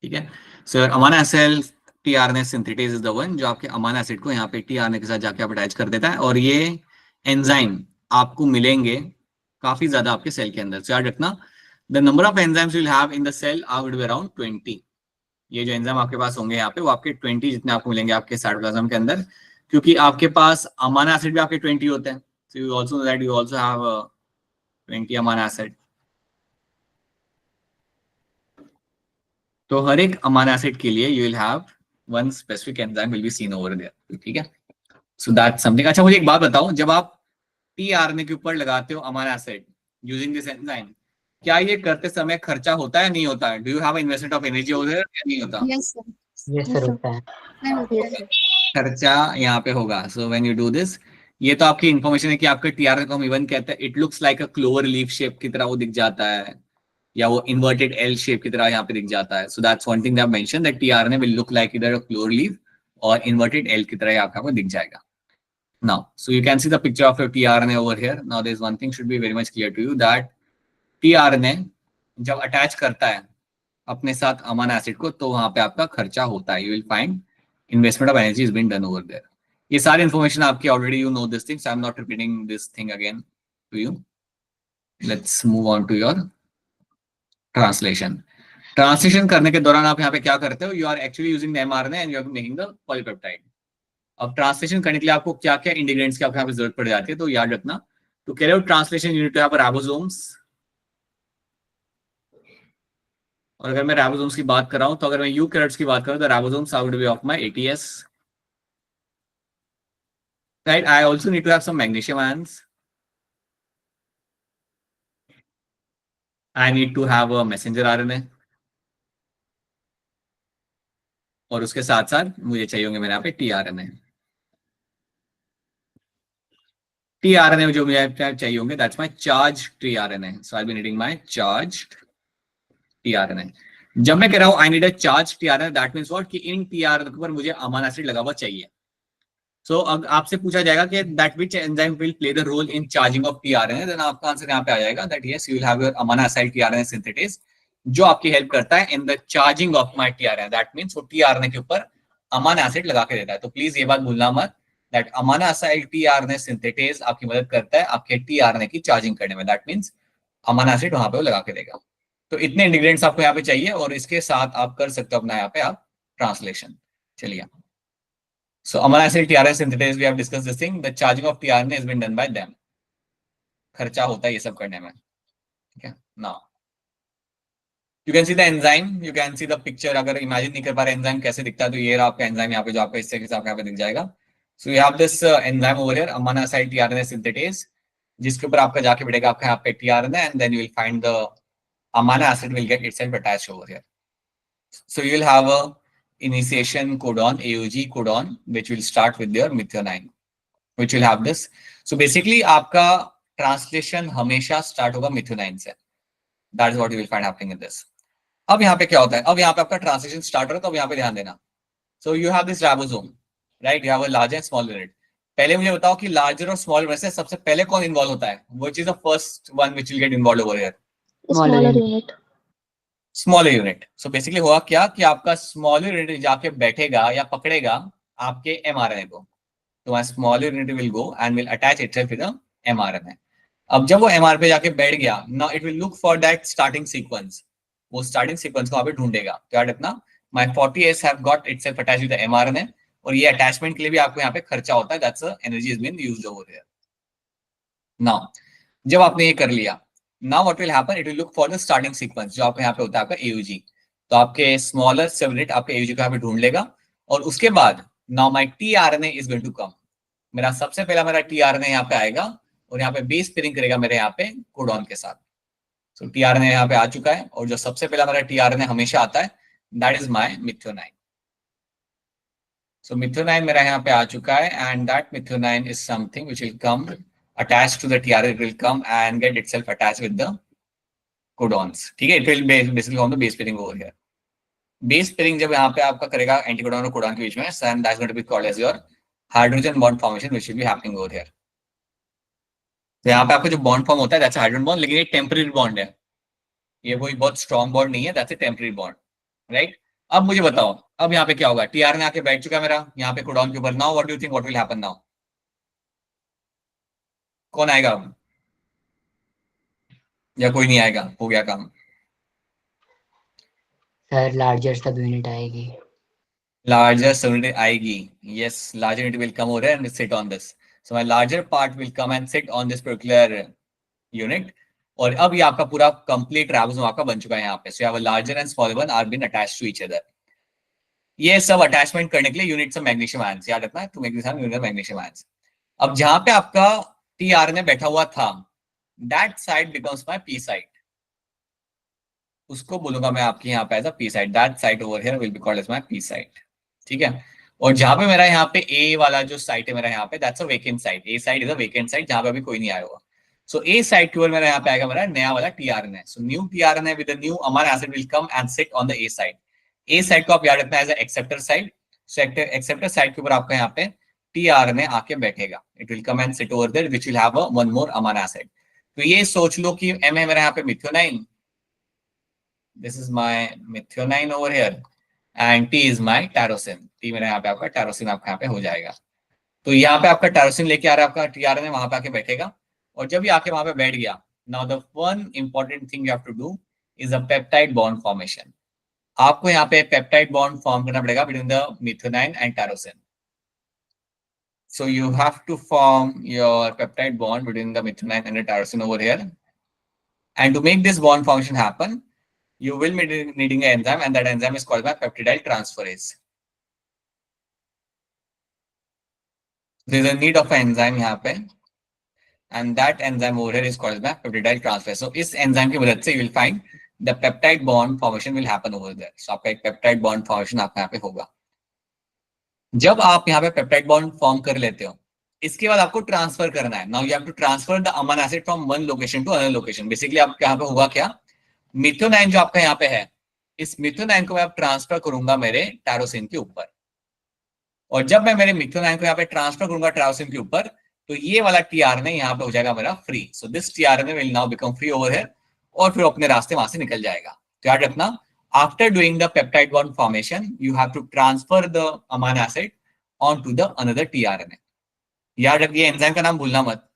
Speaker 1: ठीक है। So amino acid tRNA synthetase is the one जो आपके अमाइनो एसिड को यहाँ पे tRNA के साथ जाके आप अटैच कर देता है, और ये एंजाइम आपको मिलेंगे काफी ज्यादा आपके सेल के अंदर। याद रखना the number of enzymes will have in the cell are would be around 20। ये जो एंजाइम आपके पास होंगे यहाँ पे वो आपके 20 जितने आपको मिलेंगे आपके साइटोप्लाज्म के अंदर, क्योंकि आपके पास अमाइनो एसिड भी आपके 20 होते हैं। So you also know that you also have 20 amino acid. तो हर एक अमाइनो एसिड के लिए you will have one specific enzyme will be seen over there. ठीक है, सो दैट्स समथिंग। अच्छा मुझे एक बात बताओ, जब आप tRNA के ऊपर लगाते हो amino acid using this enzyme, क्या ये करते समय खर्चा होता है नहीं होता है? Do you have investment of energy over there या नहीं होता?
Speaker 4: Yes, sir.
Speaker 3: ये सर होता है।
Speaker 4: मैं होता है।
Speaker 1: खर्चा यहाँ पे होगा। So when you do this, ये तो आपकी इंफॉर्मेशन है कि आपके tRNA को हम इवन कहते हैं, it looks like a clover leaf shape की तरह वो दिख जाता है, या वो इन्वर्टेड एल शेप की तरह यहाँ पे दिख जाता है। So that's one thing that mention that tRNA will look like इधर अ क्लोवर लीफ और इन्वर्टेड एल की तरह आपको दिख जाएगा। Now, so you can see the picture of your tRNA over here. Now, there's one thing should be very much clear to you that tRNA जब attach करता है अपने साथ अमाइनो एसिड को, तो वहां पे आपका खर्चा होता है। You will find investment of energy is being done over there. ये सारी इंफॉर्मेशन आपकी already you know this thing, so I'm not repeating this thing again to you. Let's move on to your translation. Translation करने के दौरान आप यहाँ पे क्या करते हो? You are actually using the mRNA and you are making the polypeptide. अब ट्रांसलेशन करने के लिए आपको क्या क्या इंटीग्रेंट्स की आपको यहाँ पे जरूरत पड़ जाती है, तो याद रखना। तो कह रहे हो ट्रांसलेशन यूनिट यहाँ पर राइबोसोम्स, और अगर मैं राइबोसोम्स की बात कर रहा हूं तो अगर मैं यूकैरियोट्स की बात करूं तो ribosomes are going to be of my ATS, right. I also need to have some magnesium ions, I need to have a messenger RNA, और उसके साथ साथ मुझे चाहिए होंगे मेरे यहाँ पे tRNA। tRNA जो मुझे चाहिए होंगे that's my charge tRNA, so I be needing my charge tRNA। जब मैं कह रहा हूं I need a charge tRNA, that means what कि इन tRNA पर मुझे अमीनो एसिड लगा हुआ चाहिए। सो अब आपसे पूछा जाएगा कि that which enzyme will play the role in charging of tRNA, then आपका आंसर यहाँ पे आ जाएगा that yes you will have your amino acid tRNA synthetase, जो आपकी हेल्प करता है in the charging of my tRNA। That means वो tRNA के ऊपर अमीनो एसिड लगा के देता है। तो प्लीज ये बात भूलना मत that amino acid tRNA synthetase आपकी मदद करता है आपके tRNA की चार्जिंग करने में। दैट मींस अमीनो एसिड वहां पे वो लगा के देगा। तो इतने इंग्रेडिएंट्स आपको यहाँ पे चाहिए, और इसके साथ आप कर सकते हो अपना यहाँ पे आप ट्रांसलेशन। चलिए, so amino acid tRNA synthetase, we have discussed this thing. The charging of tRNA has been done by them. खर्चा होता है ये सब करने में, ठीक है। Now you can see the enzyme, you can see the picture। अगर इमेजिन नहीं कर पा रहे एंजाइम कैसे दिखता है तो ये रहा आपका एंजाइम यहाँ पे, जो आपको इससे आपको यहाँ पे दिख जाएगा। So you have this enzyme over here, amino acid tRNA synthetase, जिसके ऊपर आपका जाके बैठेगा आपका यहाँ पे tRNA, and then you will find the amino acid will get itself attached over here. So you will have a initiation codon, AUG codon, which will start with your methionine, which will have this. So basically आपका translation हमेशा start होगा methionine से। That is what you will find happening in this. अब यहाँ पे क्या होता है, अब यहाँ पे आपका ट्रांसलेशन स्टार्ट हो रहा है, तो अब यहाँ पे ध्यान देना। So you have this ribosome, right? You have a larger and small unit. पहले मुझे बताओ कि लार्जर और स्मॉल में से सबसे पहले कौन इन्वॉल्व होता है? Which is the first one which will get involved over here?
Speaker 2: Smaller unit.
Speaker 1: Smaller unit. So basically हुआ क्या कि आपका स्मॉलर यूनिट जाके बैठेगा या पकड़ेगा आपके mRNA को, तो smaller unit will go and will attach itself with the mRNA। अब जब वो mRNA पे जाके बैठ गया, now it will look for that starting sequence, वो स्टार्टिंग सीक्वेंस को वहां पे ढूंढेगा। तो याद रखना my 40S have got itself attached with the mRNA, और ये अटैचमेंट के लिए भी आपको यहाँ पे खर्चा होता है, that's energy is been used over here. Now जब आपने ये कर लिया, now what will happen, it will look for the starting sequence, जो आपके यहाँ पे होता है आपका AUG। तो आपके स्मॉलर सेल यूनिट आपके AUG को यहाँ पे ढूंढ लेगा, और उसके बाद now my tRNA is going to come. मेरा सबसे पहला मेरा tRNA यहाँ पे आएगा और यहाँ पे बेस पेयरिंग करेगा मेरे यहाँ पे कोडॉन के साथ। सो tRNA यहाँ पे आ चुका है, और जो सबसे पहला मेरा tRNA हमेशा आता है that is my methionine. So methionine मेरा यहाँ पे आ चुका है, and that methionine is something which will come attached to the tRNA, it will come and get itself attached with the codons, ठीक है। it will basically form the base pairing over here। base pairing जब यहाँ पे आपका करेगा anticodon और codon के बीच में, and that's going to be called as your hydrogen bond formation which will be happening over here। तो यहाँ पे आपका जो बॉन्ड फॉर्म होता है दैट्स हाइड्रोजन बॉन्ड, लेकिन ये टेम्पररी बॉन्ड है, ये कोई बहुत स्ट्रॉन्ग बॉन्ड नहीं है, that's a temporary bond, right. अब मुझे बताओ अब यहाँ पे क्या होगा, tRNA आके बैठ चुका है मेरा यहाँ पे कोडॉन के ऊपर। Now what do you think what will happen now? कौन आएगा अब, या कोई नहीं आएगा, हो गया काम?
Speaker 3: सर लार्जर सब यूनिट आएगी।
Speaker 1: Larger unit आएगी, yes, larger unit will come over and sit on this, so my larger part will come and sit on this particular unit। और अब ये आपका पूरा कंप्लीट राइबोसोम आपका बन चुका है यहाँ पे। so you have a larger and smaller one are been attached to each other। ये सब अटैचमेंट करने के लिए यूनिट्स ऑफ मैग्नीशियम आयंस, याद रखना है to make this unit of magnesium ions. अब जहां पे आपका tRNA बैठा हुआ था that side becomes my p side, उसको बोलूंगा मैं आपके यहाँ पे as a p side, that side over here will be called as my p side, ठीक है। और जहां पे मेरा यहाँ पे A वाला जो साइट है मेरा यहाँ पे that's a vacant site, A side is a vacant site जहां पे अभी कोई नहीं आया होगा। सो A साइड की ओर मेरा यहाँ पे आएगा मेरा नया वाला tRNA। So new tRNA with the new amino acid will come and sit on the A side. A side को आप याद रखना as a acceptor side. So acceptor side के ऊपर आपका यहाँ पे tRNA आके बैठेगा, it will come and sit over there which will have one more amino acid. तो ये सोच लो कि M है मेरा यहाँ पे methionine, this is my methionine over here, and T is my tyrosine। T मेरा यहाँ पे आपका tyrosine आपका यहाँ पे हो जाएगा। तो यहाँ पे आपका tyrosine लेके आ रहा है आपका tRNA, वहां पे आके बैठेगा, और जब ये आके वहां पे बैठ गया, now the one important thing you have to do is a peptide bond formation। आपको यहाँ पे पेप्टाइड बॉन्ड फॉर्म करना पड़ेगा between the methionine and tyrosine। So you have to form your peptide bond between the methionine and the tyrosine over here. And to make this bond function happen, you will be needing an enzyme, and that enzyme is called by peptidyl transferase. There's a need of an enzyme यहाँ पे, and that enzyme over here is called by peptidyl transferase. So इस enzyme की मदद से you will find the peptide bond formation will happen over there. So आपका एक peptide bond formation आपका यहाँ पे होगा. जब आप यहाँ पे पेप्टाइड बॉन्ड फॉर्म कर लेते हो, इसके बाद आपको ट्रांसफर करना है. Now you have to transfer the amino acid from one location to another location. Basically आपके यहाँ पे होगा क्या, मिथ्योनाइन जो आपका यहाँ पे है, इस मिथ्योनाइन को मैं अब ट्रांसफर करूंगा मेरे टायरोसिन के ऊपर. और जब मैं मेरे मिथ्योनाइन को यहाँ पे ट्रांसफर करूंगा टायरोसिन के ऊपर, तो ये वाला टीआरएनए यहाँ पे हो जाएगा मेरा free. So this tRNA will now become free over here, और फिर अपने रास्ते वहां से निकल जाएगा. तो याद रखना, after doing the peptide bond formation, you have to transfer the amino acid onto the another tRNA. याद रखिए, एंजाइम का नाम भूलना मत,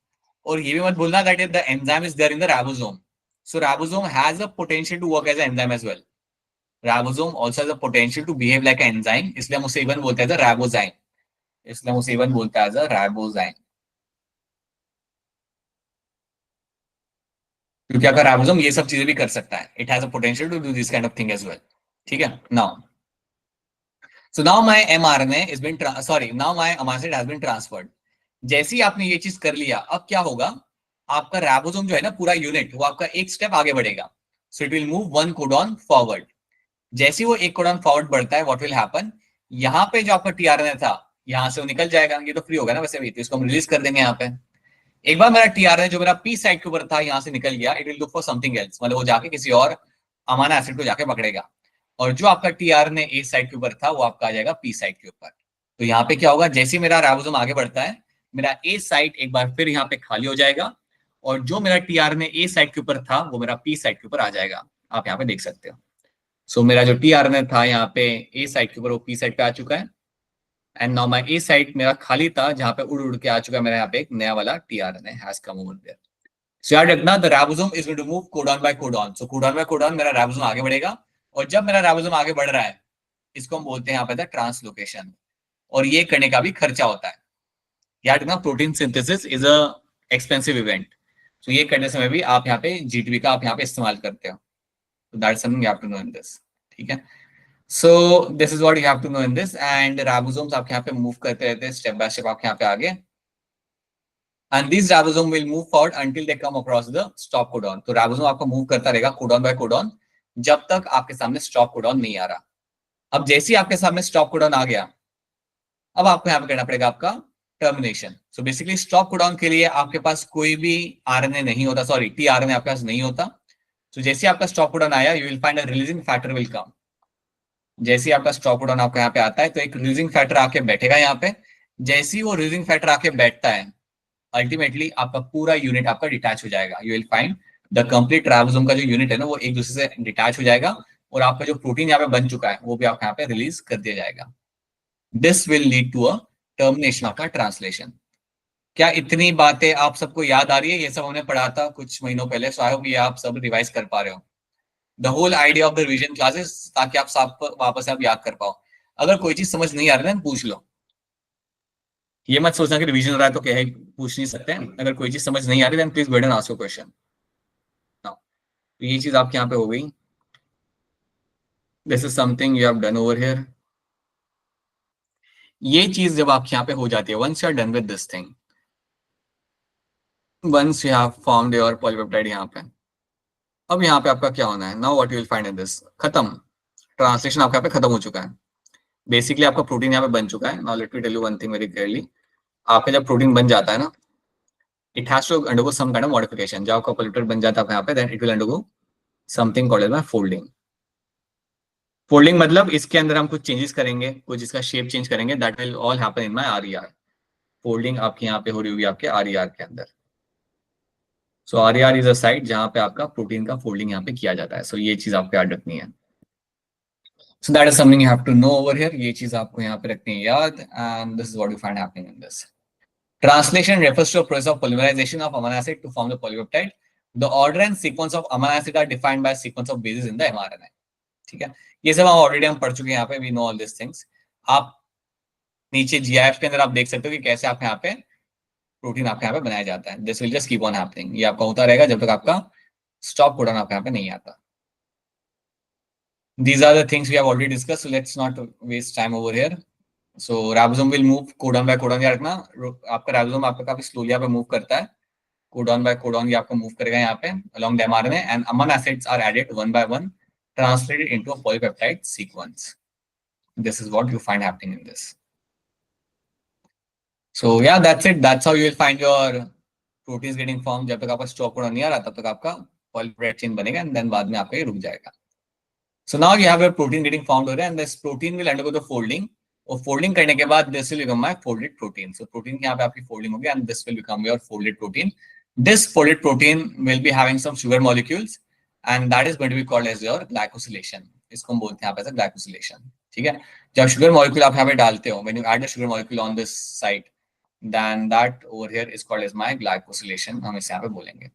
Speaker 1: और ये भी मत भूलना that the enzyme is there in the ribosome. So ribosome has a potential to work as an enzyme as well. Ribosome also has a potential to behave like an enzyme, इसलिए हम उसे even बोलते हैं ribozyme. इसलिए हम उसे even बोलते हैं ribozyme. क्योंकि अगर राइबोसोम ये सब चीजें भी कर सकता है. It has a potential to do this kind of thing as well. ठीक है. Now my mRNA is been now my amino acid has been transferred. जैसे ही आपने ये चीज कर लिया, अब क्या होगा, आपका राइबोसोम जो है ना पूरा यूनिट, वो आपका एक स्टेप आगे बढ़ेगा. So it will move one codon forward. जैसे ही वो एक कोडॉन फॉरवर्ड बढ़ता है, व्हाट विल हैपन, यहाँ पे जो आपका टीआरएनए था, यहाँ से वो निकल जाएगा. ये तो फ्री होगा ना वैसे भी, तो इसको हम रिलीज कर देंगे यहाँ पे. एक बार मेरा टीआरएनए जो मेरा पी साइड के ऊपर था यहाँ से निकल गया, it will look for something else. मतलब वो जाके किसी और अमीनो एसिड को जाके पकड़ेगा, और जो आपका टीआरएनए ए साइड के ऊपर था वो आपका आ जाएगा पी साइड के ऊपर. तो यहाँ पे क्या होगा, जैसे मेरा राइबोसोम आगे बढ़ता है, मेरा ए साइड एक बार फिर यहाँ पे खाली हो जाएगा, और जो मेरा टीआरएनए ए साइड के ऊपर था वो मेरा पी साइड के ऊपर आ जाएगा. आप यहाँ पे देख सकते हो. सो मेरा जो टीआरएनए था यहाँ पे ए साइड के ऊपर, वो पी साइड पे आ चुका है. And now my A side मेरा खाली था, जहां पे उड़ उड़ के आ चुका है मेरा यहाँ पे एक नया वाला tRNA has come over there. So याद रखना, the ribosome is going to move codon by codon. So codon by codon मेरा राइबोसोम आगे बढ़ेगा, और जब मेरा राइबोसोम आगे बढ़ रहा है, इसको हम बोलते हैं यहाँ पे द ट्रांसलोकेशन. और ये करने का भी खर्चा होता है. याद रखना, protein synthesis is a expensive event. So ये करने समय भी आप यहाँ पे जीटीपी का आप यहाँ पे इस्तेमाल करते हो. तो that is something you have to know in this. ठीक है. So this is what you have to know in this. And ribosomes आपके यहाँ पे move करते रहते हैं step by step आपके यहाँ पे आगे. And these ribosomes will move forward until they come across the stop codon. तो ribosome आपका move करता रहेगा codon by codon जब तक आपके सामने stop codon नहीं आ रहा. अब जैसे ही आपके सामने stop codon आ गया, अब आपको यहाँ पे करना पड़ेगा आपका termination. So basically stop codon के लिए आपके पास कोई भी RNA नहीं होता, sorry tRNA आपके पास नहीं होता. So जैसे ही आपका stop codon आया, you will find a releasing factor will come. जैसे ही आपका स्टॉप कोडॉन आपका यहाँ पे आता है, तो एक रिलीजिंग फैक्टर आके बैठेगा यहाँ पे. जैसे ही वो रिलीजिंग फैक्टर आके बैठता है, अल्टीमेटली आपका पूरा यूनिट आपका डिटैच हो जाएगा. You will find the complete ribosome का जो यूनिट है ना, वो एक दूसरे से डिटैच हो जाएगा, और आपका जो प्रोटीन यहाँ पे बन चुका है वो भी आपका यहाँ पे रिलीज कर दिया जाएगा. This will lead to a termination of the translation. क्या इतनी बातें आप सबको याद आ रही है? ये सब हमने पढ़ा था कुछ महीनों पहले. सो आई होप ये आप सब रिवाइज कर पा रहे हो. The whole idea of the revision classes, ताकि आप सब वापस आप याद कर पाओ. अगर कोई चीज समझ नहीं आ रही है, पूछ लो. ये मत सोचना कि रिवीजन हो रहा है तो क्या है, पूछ नहीं सकते हैं. अगर कोई चीज समझ नहीं आ रही, then please go ahead and ask your question. Now, तो ये चीज आपके यहाँ पे हो गई. This is something you have done over here. ये चीज जब आपके यहाँ पे हो जाती है, once you are done with this thing, once you have formed your polypeptide यहाँ पे, अब यहाँ पे आपका क्या होना है, now what you will find in this, खत्म. ट्रांसलेशन आपका यहाँ पे खत्म हो चुका है. बेसिकली आपका प्रोटीन यहाँ पे बन चुका है. Now let me tell you one thing very clearly. आपका जब प्रोटीन बन जाता है ना, it has to undergo some kind of modification. जब आपका पोलिपेप्टाइड बन जाता है यहाँ पे, then it will undergo something called as folding. Folding मतलब इसके अंदर हम कुछ चेंजेस करेंगे, कुछ इसका शेप चेंज करेंगे. That will all happen in my RER. Folding आपके यहाँ पे हो रही होगी आपके आरईआर के अंदर. सो आरईआर इज अ साइट जहां पे आपका प्रोटीन का फोल्डिंग यहाँ पे किया जाता है. सो ये चीज आपको याद रखनी है. So that is something you have to know over here. ये चीज आपको यहाँ पे रखनी है याद. And this is what you find happening in this. Translation refers to a process of polymerization of amino acid to form the polypeptide. The order and sequence of amino acid are defined by a sequence of bases in the mRNA. ठीक है, ये सब हम already हम पढ़ चुके हैं यहाँ पे. We know all these things. आप नीचे GIF के अंदर आप देख सकते हो कि कैसे आप यहाँ पे प्रोटीन आपके यहाँ पे बनाया जाता है. This will just keep on happening. ये आपका होता रहेगा जब तक आपका स्टॉप कोडॉन आपके यहाँ पे नहीं आता. These are the things we have already discussed, so let's not waste time over here. So ribosome will move codon by codon. याद रखना आपका राइबोसोम आपका काफी स्लोली यहाँ पे मूव करता है. कोडॉन बाय कोडॉन ये आपको मूव करेगा यहाँ पे along the mRNA, and amino acids are added one by one, translated into a polypeptide sequence. This is what you find happening in this. So yeah, that's it. That's how you will find your proteins getting formed. जब तक आपका stop codon नहीं आ रहा तब तक आपका polypeptide chain बनेगा, एंड देन बाद में आपका ये रुक जाएगा. So now you have your protein getting formed हो रहा है, and this protein will undergo the folding. और फोल्डिंग करने के बाद this will become my folded protein. So protein की यहाँ पे आपकी फोल्डिंग होगी, and this will become your folded protein. This folded protein will be having some sugar molecules, and that is going to be called as your glycosylation. इसको हम बोलते हैं यहाँ पे glycosylation. ठीक है. जब sugar molecule आप यहाँ पे डालते हो, when you add the sugar molecule on this site, then that over here is called as my glycosylation. हम इसे यहाँ पे बोलेंगे.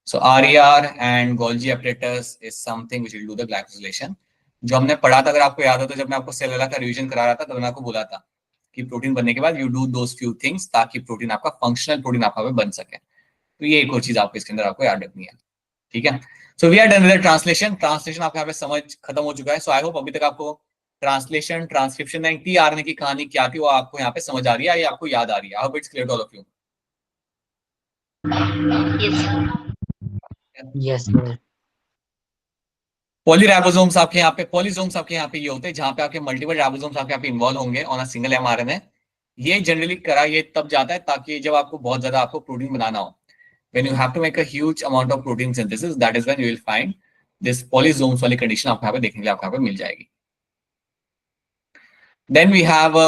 Speaker 1: So RER and Golgi apparatus is something which will do the glycosylation. जो हमने पढ़ा था, अगर आपको याद हो तो, जब मैं आपको सेल वाला का रिवीजन करा रहा था तब मैं आपको बोला था कि प्रोटीन बनने के बाद you do those few things ताकि प्रोटीन आपका फंक्शनल प्रोटीन आपका पे बन सके. तो ये एक और चीज आपको इसके अंदर आपको याद रखनी है. ठीक है. So we are done with the translation. Translation आपका यहाँ पे समझ खत्म हो चुका है. सो आई होप अभी तक आपको ट्रांसलेशन, ट्रांसक्रिप्शन एंड tRNA की कहानी क्या थी वो आपको यहाँ पे समझ आ रही है या आपको याद आ रही है. I hope it's clear to all of you.
Speaker 3: Yes, sir.
Speaker 1: Polyribosomes आपके यहाँ पे, पॉलीसोम्स आपके यहाँ पे ये होते हैं जहां पे आपके मल्टीपल राइबोसोम्स आपके यहाँ पे इन्वॉल्व होंगे ऑन अ सिंगल mRNA. ये जनरली करा ये तब जाता है ताकि जब आपको बहुत ज्यादा आपको प्रोटीन बनाना हो. When you have to make a huge amount of protein synthesis, that is when you will find this polysomes वाली कंडीशन आपको यहाँ पे देखने के लिए आपको यहाँ पे मिल जाएगी. Then we have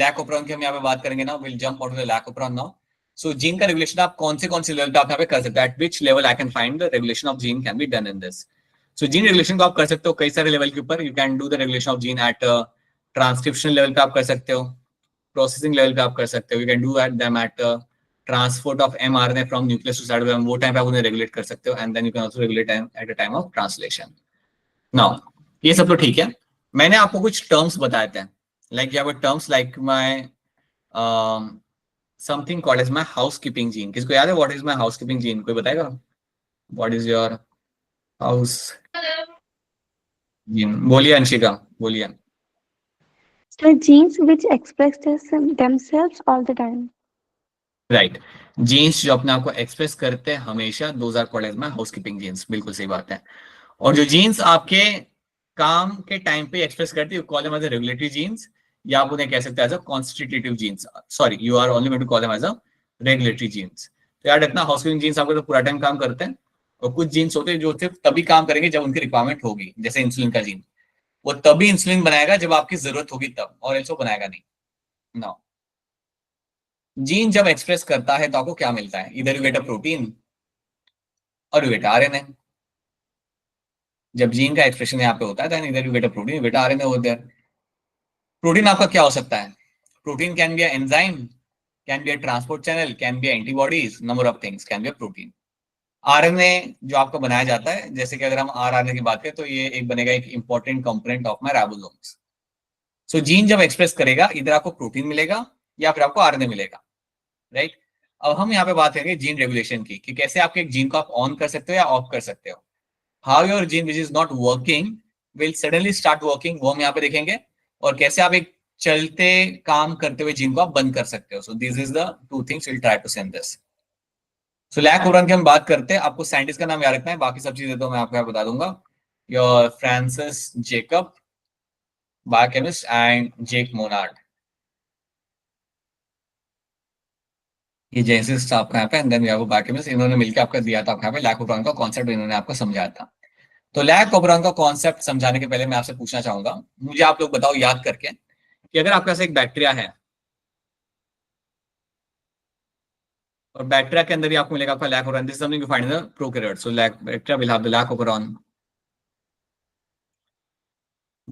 Speaker 1: लैकोप्रोन की हम यहाँ पे बात करेंगे ना. We'll jump onto the लैकोप्रोन now. So gene का रेगुलेशन आप कौन से लेवल पे आप यहाँ पे कर सकते हो. At which level I can find the regulation of gene can be done in this. So gene regulation को आप कर सकते हो कई सारे लेवल के ऊपर. You can do the regulation of gene at transcription level पे आप कर सकते हो, प्रोसेसिंग लेवल पे आप कर सकते हो. You can do them at transport of mRNA from nucleus to cytoplasm, वो टाइम पे आप उन्हें रेगुलेट कर सकते हो. And then you can also regulate at the time of translation. Now ये सब तो ठीक है. मैंने आपको कुछ टर्म्स बताए थे. Like you have terms like my something called as my housekeeping gene. किसको याद है what is my housekeeping gene? कोई बताएगा what is your house gene? बोलिए अंशिका, बोलिए.
Speaker 2: So genes which express themselves all the time.
Speaker 1: Right. Genes जो अपने आप को एक्सप्रेस करते हैं हमेशा, those are called as my housekeeping genes. बिल्कुल सही बात है. और जो जीन्स आपके काम के टाइम पे एक्सप्रेस करती है, call them as regulatory genes, या आप उन्हें कह सकते हैं as a constitutive genes. Sorry, you are only going to call them as a regulatory genes. तो याद रखना, हाउसकीपिंग जीन्स आपको तो पूरा टाइम काम करते हैं, और कुछ जीन्स होते हैं जो सिर्फ तभी काम करेंगे जब उनकी रिक्वायरमेंट होगी. जैसे इंसुलिन का जीन, वो तभी इंसुलिन बनाएगा जब आपकी जरूरत होगी तब, और ऐसा बनाएगा नहीं. नाउ जीन जब एक्सप्रेस करता है तो आपको क्या मिलता है? इधर यू गेट अ प्रोटीन और यू गेट आरएनए. जब जीन का एक्सप्रेशन यहाँ पे होता है, देन इधर you get a protein, you get RNA over there. Protein आपका क्या हो सकता है? Protein can be a enzyme, can be a transport channel, can be antibodies, number of things can be a protein. RNA जो आपका बनाया जाता है, जैसे कि अगर हम आरएनए की बात करें तो ये एक बनेगा एक important component of my ribosomes. So gene जब एक्सप्रेस करेगा, इधर आपको प्रोटीन मिलेगा या फिर आपको आरएनए मिलेगा. राइट. अब हम यहाँ पे बात करेंगे जीन रेगुलेशन की, कि कैसे आपके एक जीन को आप ऑन कर सकते हो या ऑफ कर सकते हो. How your gene which is not working will suddenly start working, वो हम यहाँ पे देखेंगे. और कैसे आप एक चलते काम करते हुए जीन को आप बंद कर सकते हो. So this is the two things will try to send this. So lac operon की हम बात करते हैं. आपको साइंटिस्ट का नाम याद रखना है, बाकी सब चीजें तो मैं आपको बता दूंगा. Your Francis Jacob, biochemist, and Jacques Monod. ये जेनेसिस आपका यहाँ पे, and then we have biochemist. इन्होंने मिलकर आपका दिया था आपका यहाँ पे लैक ओवरन का कॉन्सेप्ट, इन्होंने आपको समझाया था. तो लैक ओवरन का कॉन्सेप्ट समझाने के पहले मैं आपसे पूछना चाहूंगा, मुझे आप लोग बताओ याद करके, कि अगर आपके पास एक बैक्टीरिया है और बैक्टीरिया के अंदर ही आपको मिलेगा आपका lac operon, this is something you find in the prokaryotes. So lac bacteria will have the lac operon.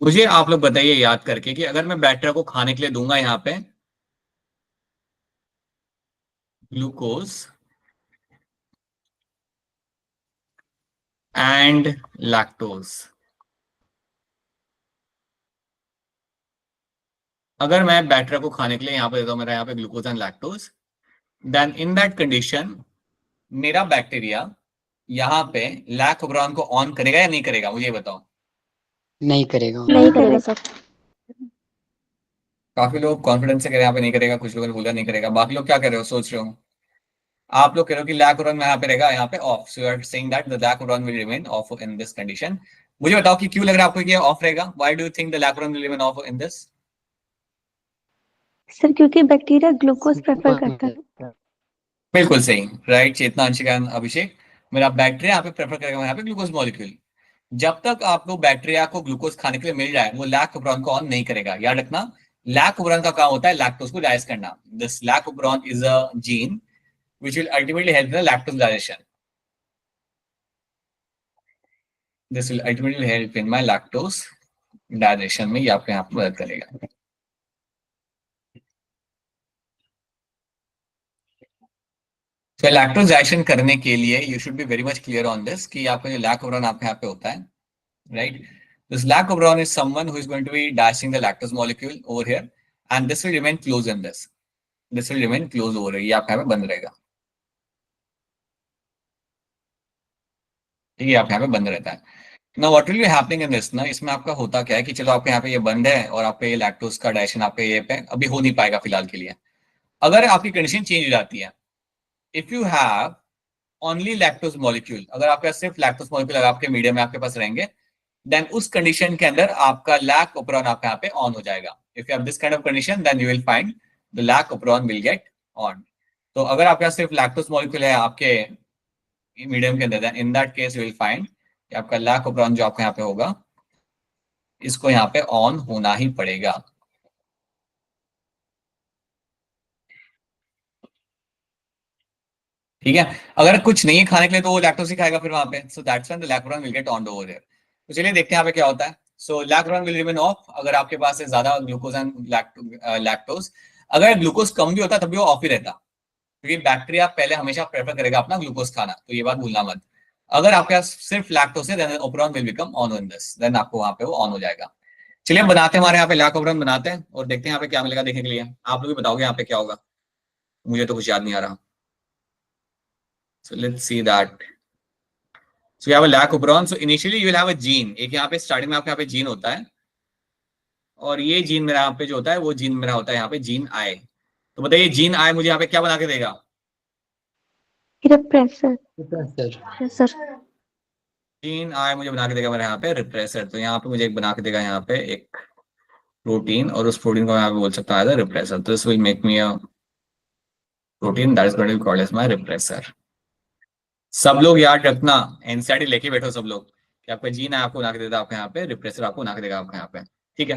Speaker 1: मुझे आप लोग बताइए याद करके कि अगर मैं बैक्टीरिया को खाने के लिए दूंगा यहाँ पे ग्लूकोज एंड लैक्टोज, अगर मैं बैक्टीरिया को खाने के लिए यहाँ पे देता हूँ मेरा यहाँ पे glucose and lactose, then in that condition मेरा बैक्टीरिया यहाँ पे लैक्टोब्रान को ऑन करेगा या नहीं करेगा, मुझे ये बताओ।
Speaker 3: नहीं करेगा।
Speaker 2: नहीं करेगा सर।
Speaker 1: काफी लोग कॉन्फिडेंस से कह रहे हैं यहाँ पे नहीं करेगा, कुछ लोगों ने बोला नहीं करेगा, बाकी लोग क्या कर रहे हो, सोच रहे हो। आप लोग कह रहे हो कि लैक्टोब्रान यहाँ पे रहेगा, यहाँ पे off, so you are saying that the lac operon will remain off in this condition. मुझे बताओ कि क्यों लग रहा है आपको कि ये ऑफ रहेगा, why do you think the lac operon will remain off in this.
Speaker 2: Sir क्योंकि बैक्टीरिया ग्लूकोज प्रेफर करता है।
Speaker 1: बिल्कुल सही, राइट चेतना, अंशिका, अभिषेक। मेरा बैक्टीरिया यहाँ पे प्रेफर करेगा यहाँ पे ग्लूकोज मॉलिक्यूल। जब तक आपको बैक्टीरिया को ग्लूकोज खाने के लिए मिल जाए वो लैक्टोब्रान को ऑन नहीं करेगा, याद रखना। लैक्टोब्रान का काम होता है लैक्टोज को डाइजेस्ट करना। This lac operon is a gene which will ultimately help in the lactose digestion. This will ultimately help in my lactose digestion में, ये आपको यहाँ पे मदद करेगा। तो लैक्टोज डाइजेशन करने के लिए you should be very much clear on this कि आपका जो लैक्टोब्रान आपके यहाँ पे होता है, right, this lac operon is someone who is going to be digesting the lactose molecule over here and this will remain close in this will remain close over, ये आपके यहाँ पे बंद रहेगा। ठीक है, आपके यहाँ पे बंद रहता है। ना what will be happening in this ना, इसमें आपका होता क्या है कि चलो आपके यहाँ पे ये बंद है और आपके ये लैक्टोज का डाइजेशन आपके ये पे अभी हो नहीं पाएगा फिलहाल के लिए। अगर आपकी कंडीशन चेंज हो जाती है, if you have only lactose molecule, अगर आपके पास सिर्फ लैक्टोज मॉलिक्यूल अगर आपके मीडियम में आपके पास रहेंगे, देन उस कंडीशन के अंदर आपका लैक्टोप्रोन आपके यहाँ पे ऑन हो जाएगा। If you have this kind of condition then you will find the lac operon will get on. तो अगर आपके पास सिर्फ लैक्टोज मॉलिक्यूल है आपके मीडियम के अंदर, then in that case you will find कि आपका लैक्टोप्रोन जो आपके यहाँ पे होगा इसको यहाँ पे ऑन होना ही पड़ेगा। ठीक है, अगर कुछ नहीं है खाने के लिए तो वो लैक्टोज ही खाएगा फिर वहां पे, so that's when the lac operon will get on over here. तो चलिए देखते हैं यहाँ पे क्या होता है। So lac operon will remain off अगर आपके पास है ज्यादा ग्लूकोज एंड लैक्टोज। अगर ग्लूकोज कम भी होता तब भी वो ऑफ ही रहता, क्योंकि बैक्टीरिया पहले हमेशा प्रेफर करेगा अपना ग्लूकोज खाना, तो ये बात भूलना मत। अगर आपके पास सिर्फ लैक्टोज है then operon will become on in this, then आपको वहां पे वो ऑन हो जाएगा। चलिए हम बनाते हैं, हमारे यहाँ पे लैक्टोब्रान बनाते हैं और देखते हैं यहाँ पे क्या मिलेगा देखने के लिए। आप लोग भी बताओगे यहाँ पे क्या होगा, मुझे तो कुछ याद नहीं आ रहा। So let's see that. So you have a lactobron. So initially you will have a gene. एक यहाँ पे स्टार्टिंग में आपके यहाँ पे जीन होता है और ये जीन मेरा यहाँ पे जो होता है वो जीन मेरा होता है यहाँ पे जीन आई। तो बताइए जीन आई मुझे यहाँ पे क्या बना के देगा?
Speaker 2: रिप्रेसर।
Speaker 3: सर
Speaker 1: जीन आई मुझे बना के देगा मेरे यहाँ पे रिप्रेसर। तो यहाँ पे मुझे एक बना के देगा यहाँ पे एक प्रोटीन और उस प्रोटीन को यहाँ पे बोल सकता है रिप्रेसर। तो this will make me a protein that is going to be called as my repressor. सब लोग याद रखना, एनसीईआरटी लेके बैठो सब लोग कि आपका जीन है आपको बना के देता है आपके यहाँ पे रिप्रेसर, आपको बना के देगा आपके यहाँ पे। ठीक है,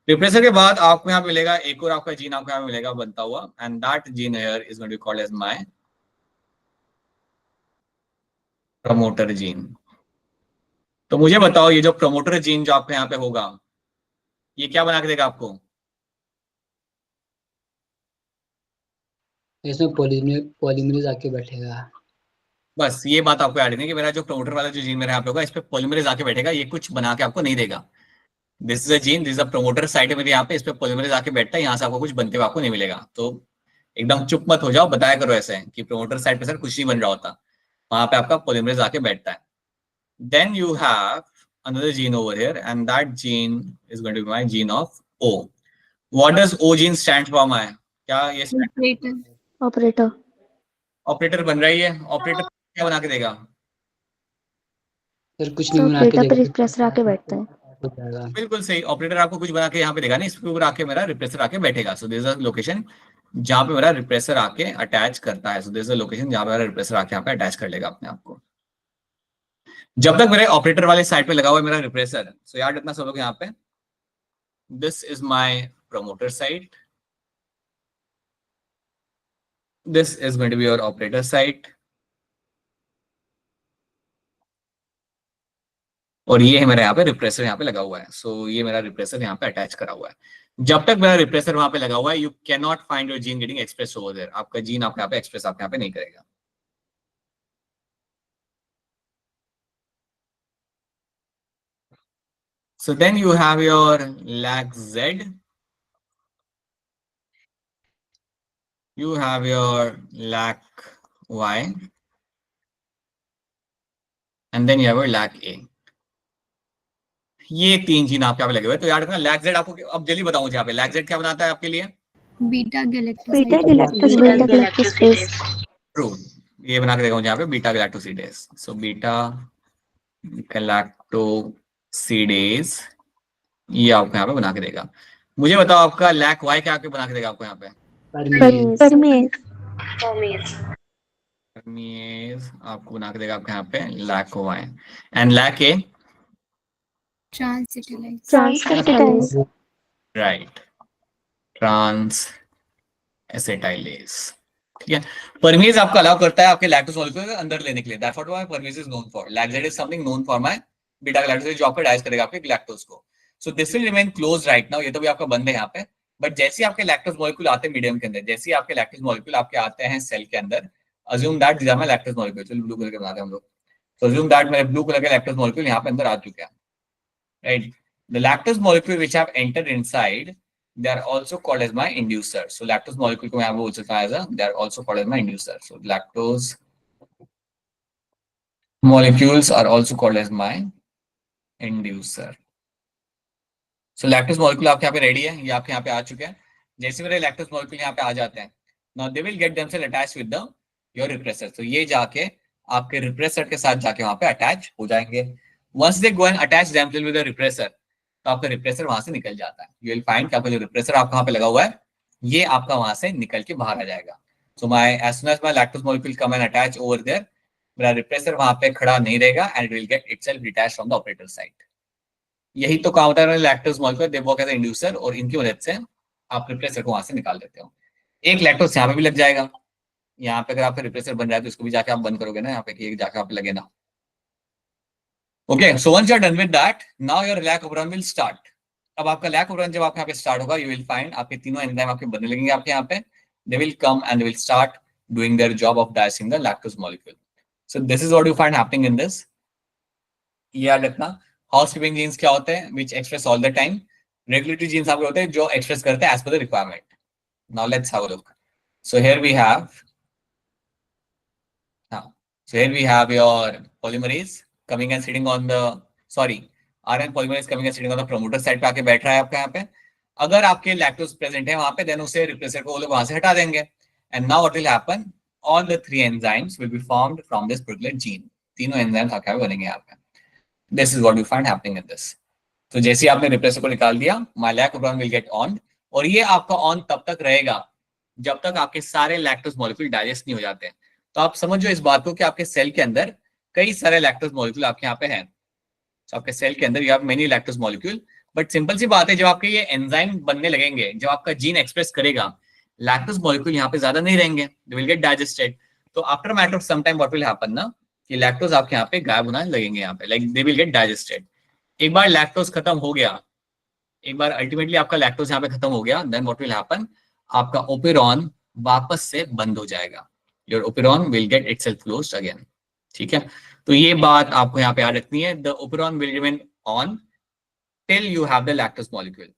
Speaker 1: रिप्रेसर के बाद आपको यहाँ पे मिलेगा एक और आपका जीन आपको यहाँ पे मिलेगा बनता हुआ, and that gene here is going to be called as my promoter gene. तो मुझे बताओ ये जो प्रमोटर जीन जो आपके यहाँ पे होगा ये क्या बना के देगा आपको?
Speaker 3: इसमें पॉलीमरेज आके बैठेगा।
Speaker 1: बस ये बात आपको याद रखनी कि मेरा जो प्रमोटर वाला जो जीन मेरे यहाँ पे होगा इस पे पॉलीमरेज आके बैठेगा, ये कुछ बना के आपको नहीं देगा। This is a gene, this is a promoter site है मेरे यहाँ पे, इस पे पॉलीमरेज आके बैठता है, यहाँ से आपको कुछ बनते हुए आपको नहीं मिलेगा। तो एकदम चुप मत हो जाओ, बताया करो ऐसे कि प्रमोटर साइट पे सर कुछ नहीं बन रहा होता, वहां पे आपका पॉलीमरेज आके बैठता है। Then you have another gene over here and that gene is going to be my gene of O. What does O gene stand for my? क्या ये
Speaker 4: Operator.
Speaker 2: ऑपरेटर।
Speaker 1: ऑपरेटर बन रही है? ऑपरेटर क्या बना के देगा?
Speaker 3: सर कुछ
Speaker 2: तो
Speaker 3: नहीं बना के
Speaker 2: ऑपरेटर पे
Speaker 3: देगा।
Speaker 2: रिप्रेसर आके बैठता है।
Speaker 3: हो जाएगा।
Speaker 1: बिल्कुल सही, ऑपरेटर आपको कुछ बना के यहाँ पे देगा नहीं, इसके ऊपर आके मेरा रिप्रेसर आके बैठेगा। सो दिस इज लोकेशन जहाँ पे मेरा रिप्रेसर आके अटैच करता है। सो दिस इज लोकेशन जहाँ पे मेरा रिप्रेसर आके यहाँ पे अटैच कर लेगा अपने आप को। जब तक मेरे ऑपरेटर वाले साइड पे लगा हुआ है मेरा रिप्रेसर, सो याद रखना सब लोग यहाँ पे, this is my promoter site, this is going to be your operator site, और ये है मेरा यहाँ पे रिप्रेसर यहाँ पे लगा हुआ है। सो ये मेरा रिप्रेसर यहाँ पे अटैच करा हुआ है। जब तक मेरा रिप्रेसर वहां पे लगा हुआ है you can not find your gene getting express over there, आपका जीन आपके यहाँ पे एक्सप्रेस आपके यहाँ पे नहीं करेगा। So then you have your lag Z You have your lac y and then you have your lac a. ये 3 जीन आपके यहाँ पे लगे हुए, तो याद रखना लैक जेड आपको अब जल्दी बताऊं यहाँ पे लैक जेड क्या बनाता है आपके लिए?
Speaker 4: Beta
Speaker 2: Beta
Speaker 4: galactoside.
Speaker 2: galactoside.
Speaker 1: True, ये बना के देखा यहाँ पे beta galactosidase. So beta galactosidase ये आपको यहाँ पे बना के देगा. मुझे बताओ आपका लैक वाई क्या आपके बना के देगा आपको यहाँ पे?
Speaker 3: परमेज।
Speaker 1: परमेज आपको बना के देगा आपके यहाँ पे lac Y. And lac A?
Speaker 4: Transacetylase.
Speaker 2: Transacetylase.
Speaker 1: Right, transacetylase. ठीक है, परमेज आपको अलाउ करता है आपके लैक्टोज मॉलिक्यूल को अंदर लेने के लिए. That's what my permease is known for. Lactase is something known for my beta galactose जो आपको डाइज करेगा आपके लैक्टोज को. So this will remain close right now. ये तो भी आपका बंद है यहाँ पे, बट जैसे ही आपके लैक्टोज मॉलिक्यूल आते हैं मीडियम के अंदर, जैसे ही आपके लैक्टोज मॉलिक्यूल आपके आते हैं सेल के अंदर, assume that this are my lactose molecule. चलो ब्लू कलर के बनाते हैं हम लोग. सो अज्यूम दैट मेरे ब्लू कलर के लैक्टोज मॉलिक्यूल यहाँ पे अंदर आ चुके हैं. Right, the lactose molecule which have entered inside, they are also called as my inducer. So lactose molecule को यहाँ पे बोल सकता है they are also called as my inducer. So lactose molecules are also called as my inducer. So lactose molecule आपके यहाँ पे ready है, ये आपके यहाँ पे आ चुके हैं. जैसे मेरे lactose molecule यहाँ पे आ जाते हैं, now they will get themselves attached with the your repressor. So ये जाके आपके repressor के साथ जाके वहाँ पे attach हो जाएंगे. Once they go and attach themselves with the repressor, तो आपका रिप्रेसर वहां से निकल जाता है. यू विल फाइंड कि आपका जो रिप्रेसर आपका वहां पे लगा हुआ है ये आपका वहां से निकल के बाहर आ जाएगा. So my as soon as my lactose molecule come and attach over there, मेरा रिप्रेसर वहां पे खड़ा नहीं रहेगा and it will get itself detached from the operator side. यही तो काम होता है lactose molecule, they work as an inducer, और इनकी मदद से आप रिप्रेसर को वहां से निकाल देते हो. एक लैक्टोज यहाँ पे भी लग जाएगा. यहाँ पे अगर आपका रिप्रेसर बन रहा है तो इसको भी जाके आप बंद करोगे ना, यहाँ पे जाके आप लगे ना. Okay, so once you are done with that, now your lac operon will start. अब आपका लैक ओपरॉन जब आपके यहाँ पे स्टार्ट होगा, यू विल फाइंड आपके तीनों एंजाइम आपके बनने लगेंगे आपके यहाँ पे. They will come and they will start doing their job of dicing the lactose molecule. So this is what you find happening in this. ये याद रखना, हाउसकीपिंग जीन्स क्या होते हैं? Which express all the time. Regulatory genes आपके होते हैं जो एक्सप्रेस करते हैं as per the requirement. Now let's have a look. So here we have your polymerase coming and sitting on the RNA polymerase coming and sitting on the promoter side पे आके बैठ रहा है आपका यहाँ पे. अगर आपके लैक्टोज प्रेजेंट है वहां पे, देन उसे रिप्रेसर को वो लोग वहां से हटा देंगे. And now what will happen, all the 3 enzymes will be formed from this particular gene. तीनों एंजाइम्स आपके यहाँ पे बनेंगे यहाँ पे. This is what you find happening in this. तो जैसे आपने रिप्रेसर को निकाल दिया, my lac operon will get on, और ये आपका ऑन तब तक रहेगा जब तक आपके सारे लैक्टोज मॉलिक्यूल डाइजेस्ट नहीं हो जाते. तो आप समझो इस बात को कि आपके सेल के अंदर कई सारे लैक्टोज मॉलिक्यूल आपके यहाँ पे हैं. So, आपके सेल के अंदर you have many lactose molecule. But simple सी बात है, जब आपके ये एंजाइम बनने लगेंगे, जब आपका जीन एक्सप्रेस करेगा, लैक्टोज मॉलिक्यूल यहाँ पे ज्यादा नहीं रहेंगे, दे विल गेट डाइजेस्टेड. तो after matter of some time what will happen ना, कि लैक्टोज आपके यहाँ पे गायब होना लगेंगे यहाँ पे, like they will get digested. एक बार लैक्टोज खत्म हो गया, एक बार अल्टीमेटली आपका लैक्टोज यहाँ पे खत्म हो गया, देन व्हाट विल हैपन, आपका ओपेरॉन वापस से बंद हो जाएगा. Your operon will get itself closed again. ठीक है, तो ये बात आपको यहाँ पे याद रखनी है. The operon will remain on till you have the lactose molecule.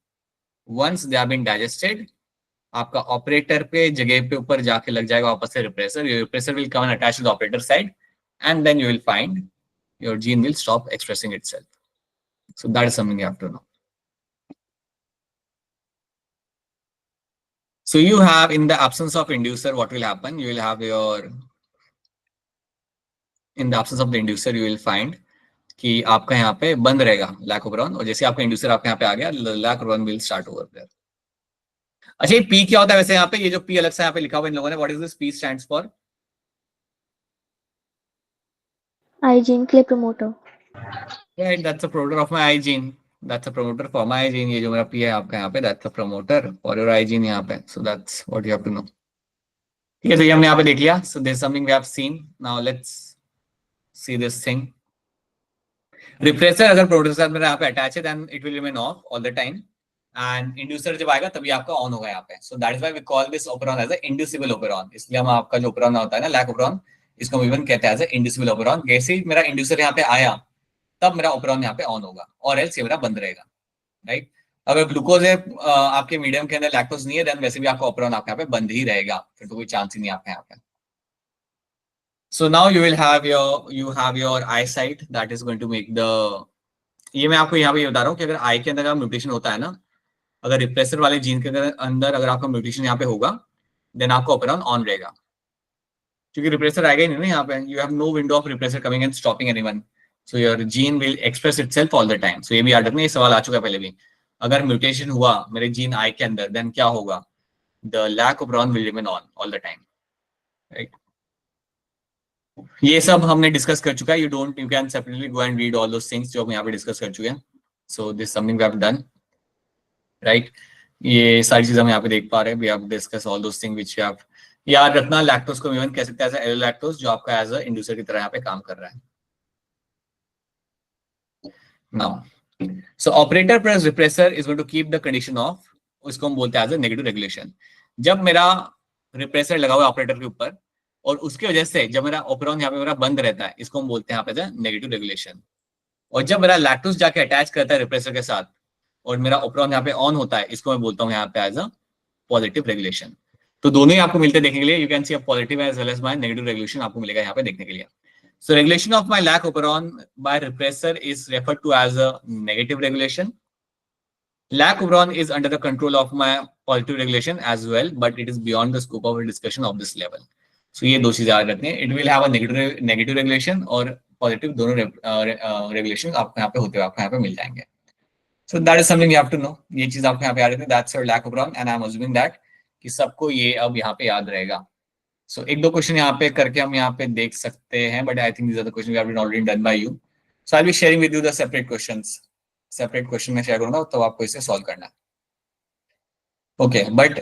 Speaker 1: Once they have been digested, आपका ऑपरेटर पे जगह पे ऊपर जाके लग जाएगा वापस से repressor. Your repressor will come and attach to the operator side, and then you will find your gene will stop expressing itself. So that is something you have to know. So you have, in the absence of inducer, what will happen? You will have in the absence of the inducer, you will find कि आपका यहाँ पे बंद रहेगा lack operon, और जैसे आपका inducer आपके यहाँ पे आ गया, lac operon will start over there. अच्छा, ये पी क्या होता है वैसे यहाँ पे? ये जो पी अलग से यहाँ पे लिखा हुआ इन लोगों ने, what is this P stands for?
Speaker 2: I gene clay promoter.
Speaker 1: Right, that's a promoter of my I gene. That's a promoter for my I gene. ये जो मेरा पी है आपका यहाँ पे, that's a promoter for your I gene यहाँ पे. So that's what you have to know. ठीक है, तो ये हमने यहाँ पे देख लिया. So there's something we have seen. Now let's see this thing. Repressor अगर प्रोड्यूसर साथ मेरा यहाँ पे अटैच है, then it will remain off all the time, and inducer जब आएगा तभी आपका ऑन होगा यहाँ पे. So that is why we call this operon as a inducible operon. इसलिए हम आपका जो ओपेरॉन होता है ना, लैक ओपेरॉन, इसको हम इवन कहते हैं एज अ इंड्यूसिबल ओपेरॉन. जैसे ही मेरा इंड्यूसर यहाँ पे आया, तब मेरा ओपेरॉन यहाँ पे ऑन होगा, और एल्स ये मेरा बंद रहेगा. राइट, अगर ग्लूकोज है आपके मीडियम के अंदर, लैक्टोज नहीं है, देन वैसे भी आपका ऑपरेरॉन आपके यहाँ पे बंद ही रहेगा, फिर तो कोई चांस ही नहीं आपके यहाँ पे. So now you will have your eyesight that is going to make the, ये मैं आपको यहाँ पे बता रहा हूँ कि अगर आई के अंदर म्यूटेशन होता है ना, अगर रिप्रेसर वाले जीन के अंदर अगर आपका म्यूटेशन यहाँ पे होगा, देन आपका ऑपरेरॉन ऑन रहेगा, क्योंकि रिप्रेसर आएगा ही नहीं ना यहाँ पे. You have no window of repressor coming and stopping anyone, so your gene will express itself all the time. So ये भी याद रखना, ये सवाल आ चुका है पहले भी. अगर म्यूटेशन हुआ मेरे जीन आई के अंदर, देन क्या होगा, the lac operon will remain on all the time, right. ये सब हमने डिस्कस कर चुका है. You can separately go and read all those things जो हम यहाँ पे डिस्कस कर चुके हैं. So this something we have done, right. ये सारी चीजें हम यहाँ पे देख पा रहे हैं. We have discuss all those thing which we have. याद रखना, लैक्टोज को इवन कह सकते हैं एज एलो लैक्टोज, जो आपका एज अ इंड्यूसर की तरह यहाँ पे काम कर रहा है. Now so operator plus repressor is going to keep the condition off, उसको हम बोलते हैं एज अ नेगेटिव रेगुलेशन. जब मेरा रिप्रेसर लगा हुआ है ऑपरेटर के ऊपर, और उसकी वजह से जब मेरा ऑपरेरॉन यहाँ पे मेरा बंद रहता है, इसको हम बोलते हैं यहाँ पे नेगेटिव रेगुलेशन. और जब मेरा लैक्टोज जाके अटैच करता है रिप्रेसर के साथ और मेरा ऑपरेरॉन यहाँ पे ऑन होता है, इसको मैं बोलता हूँ यहाँ पे एज अ पॉजिटिव रेगुलेशन. तो दोनों ही आपको मिलते देखने के लिए. You can see a positive as well as my negative regulation आपको मिलेगा यहाँ पे देखने के लिए. So regulation of my lac operon by repressor is referred to as a negative regulation. Lack operon is under the control of my positive regulation as well, but it is beyond the scope of a discussion of this level. So ये दो चीजें याद रखनी है. It will have a negative regulation और positive दोनों regulations आपको यहाँ पे होते हुए आपको यहाँ पे मिल जाएंगे. So that is something you have to know. ये चीज आपको यहाँ पे याद रखनी है. That's your lack operon and I am assuming that कि सबको ये अब यहाँ पे याद रहेगा. So एक दो क्वेश्चन यहाँ पे करके हम यहाँ पे देख सकते हैं, but I think these are the questions we have been already done by you. So I'll be sharing with you the separate questions. Separate question में शेयर करूंगा, तो आपको इसे सॉल्व करना है. ओके, बट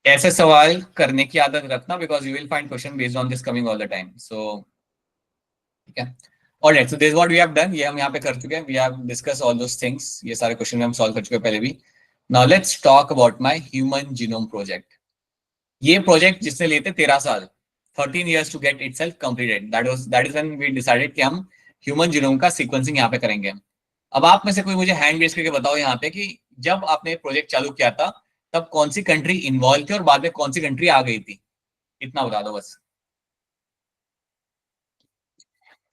Speaker 1: ऐसे सवाल करने की आदत रखना, because you will find question based on this coming all the time. So ठीक है, alright. So this is what we have done. ये हम यहाँ पे कर चुके हैं. We have discuss all those things. ये सारे क्वेश्चन हम सॉल्व कर चुके हैं पहले भी. Now let's talk about my human genome project. ये प्रोजेक्ट जिसने लिए थे 13 साल, 13 years to get itself completed. That is when we decided कि हम ह्यूमन जीनोम का सीक्वेंसिंग यहाँ पे करेंगे. अब आप में से कोई मुझे हैंड रेज करके बताओ यहाँ पे कि जब आपने प्रोजेक्ट चालू किया था तब कौन सी कंट्री इन्वॉल्व थी और बाद में कौन सी कंट्री आ गई थी. इतना बता दो बस.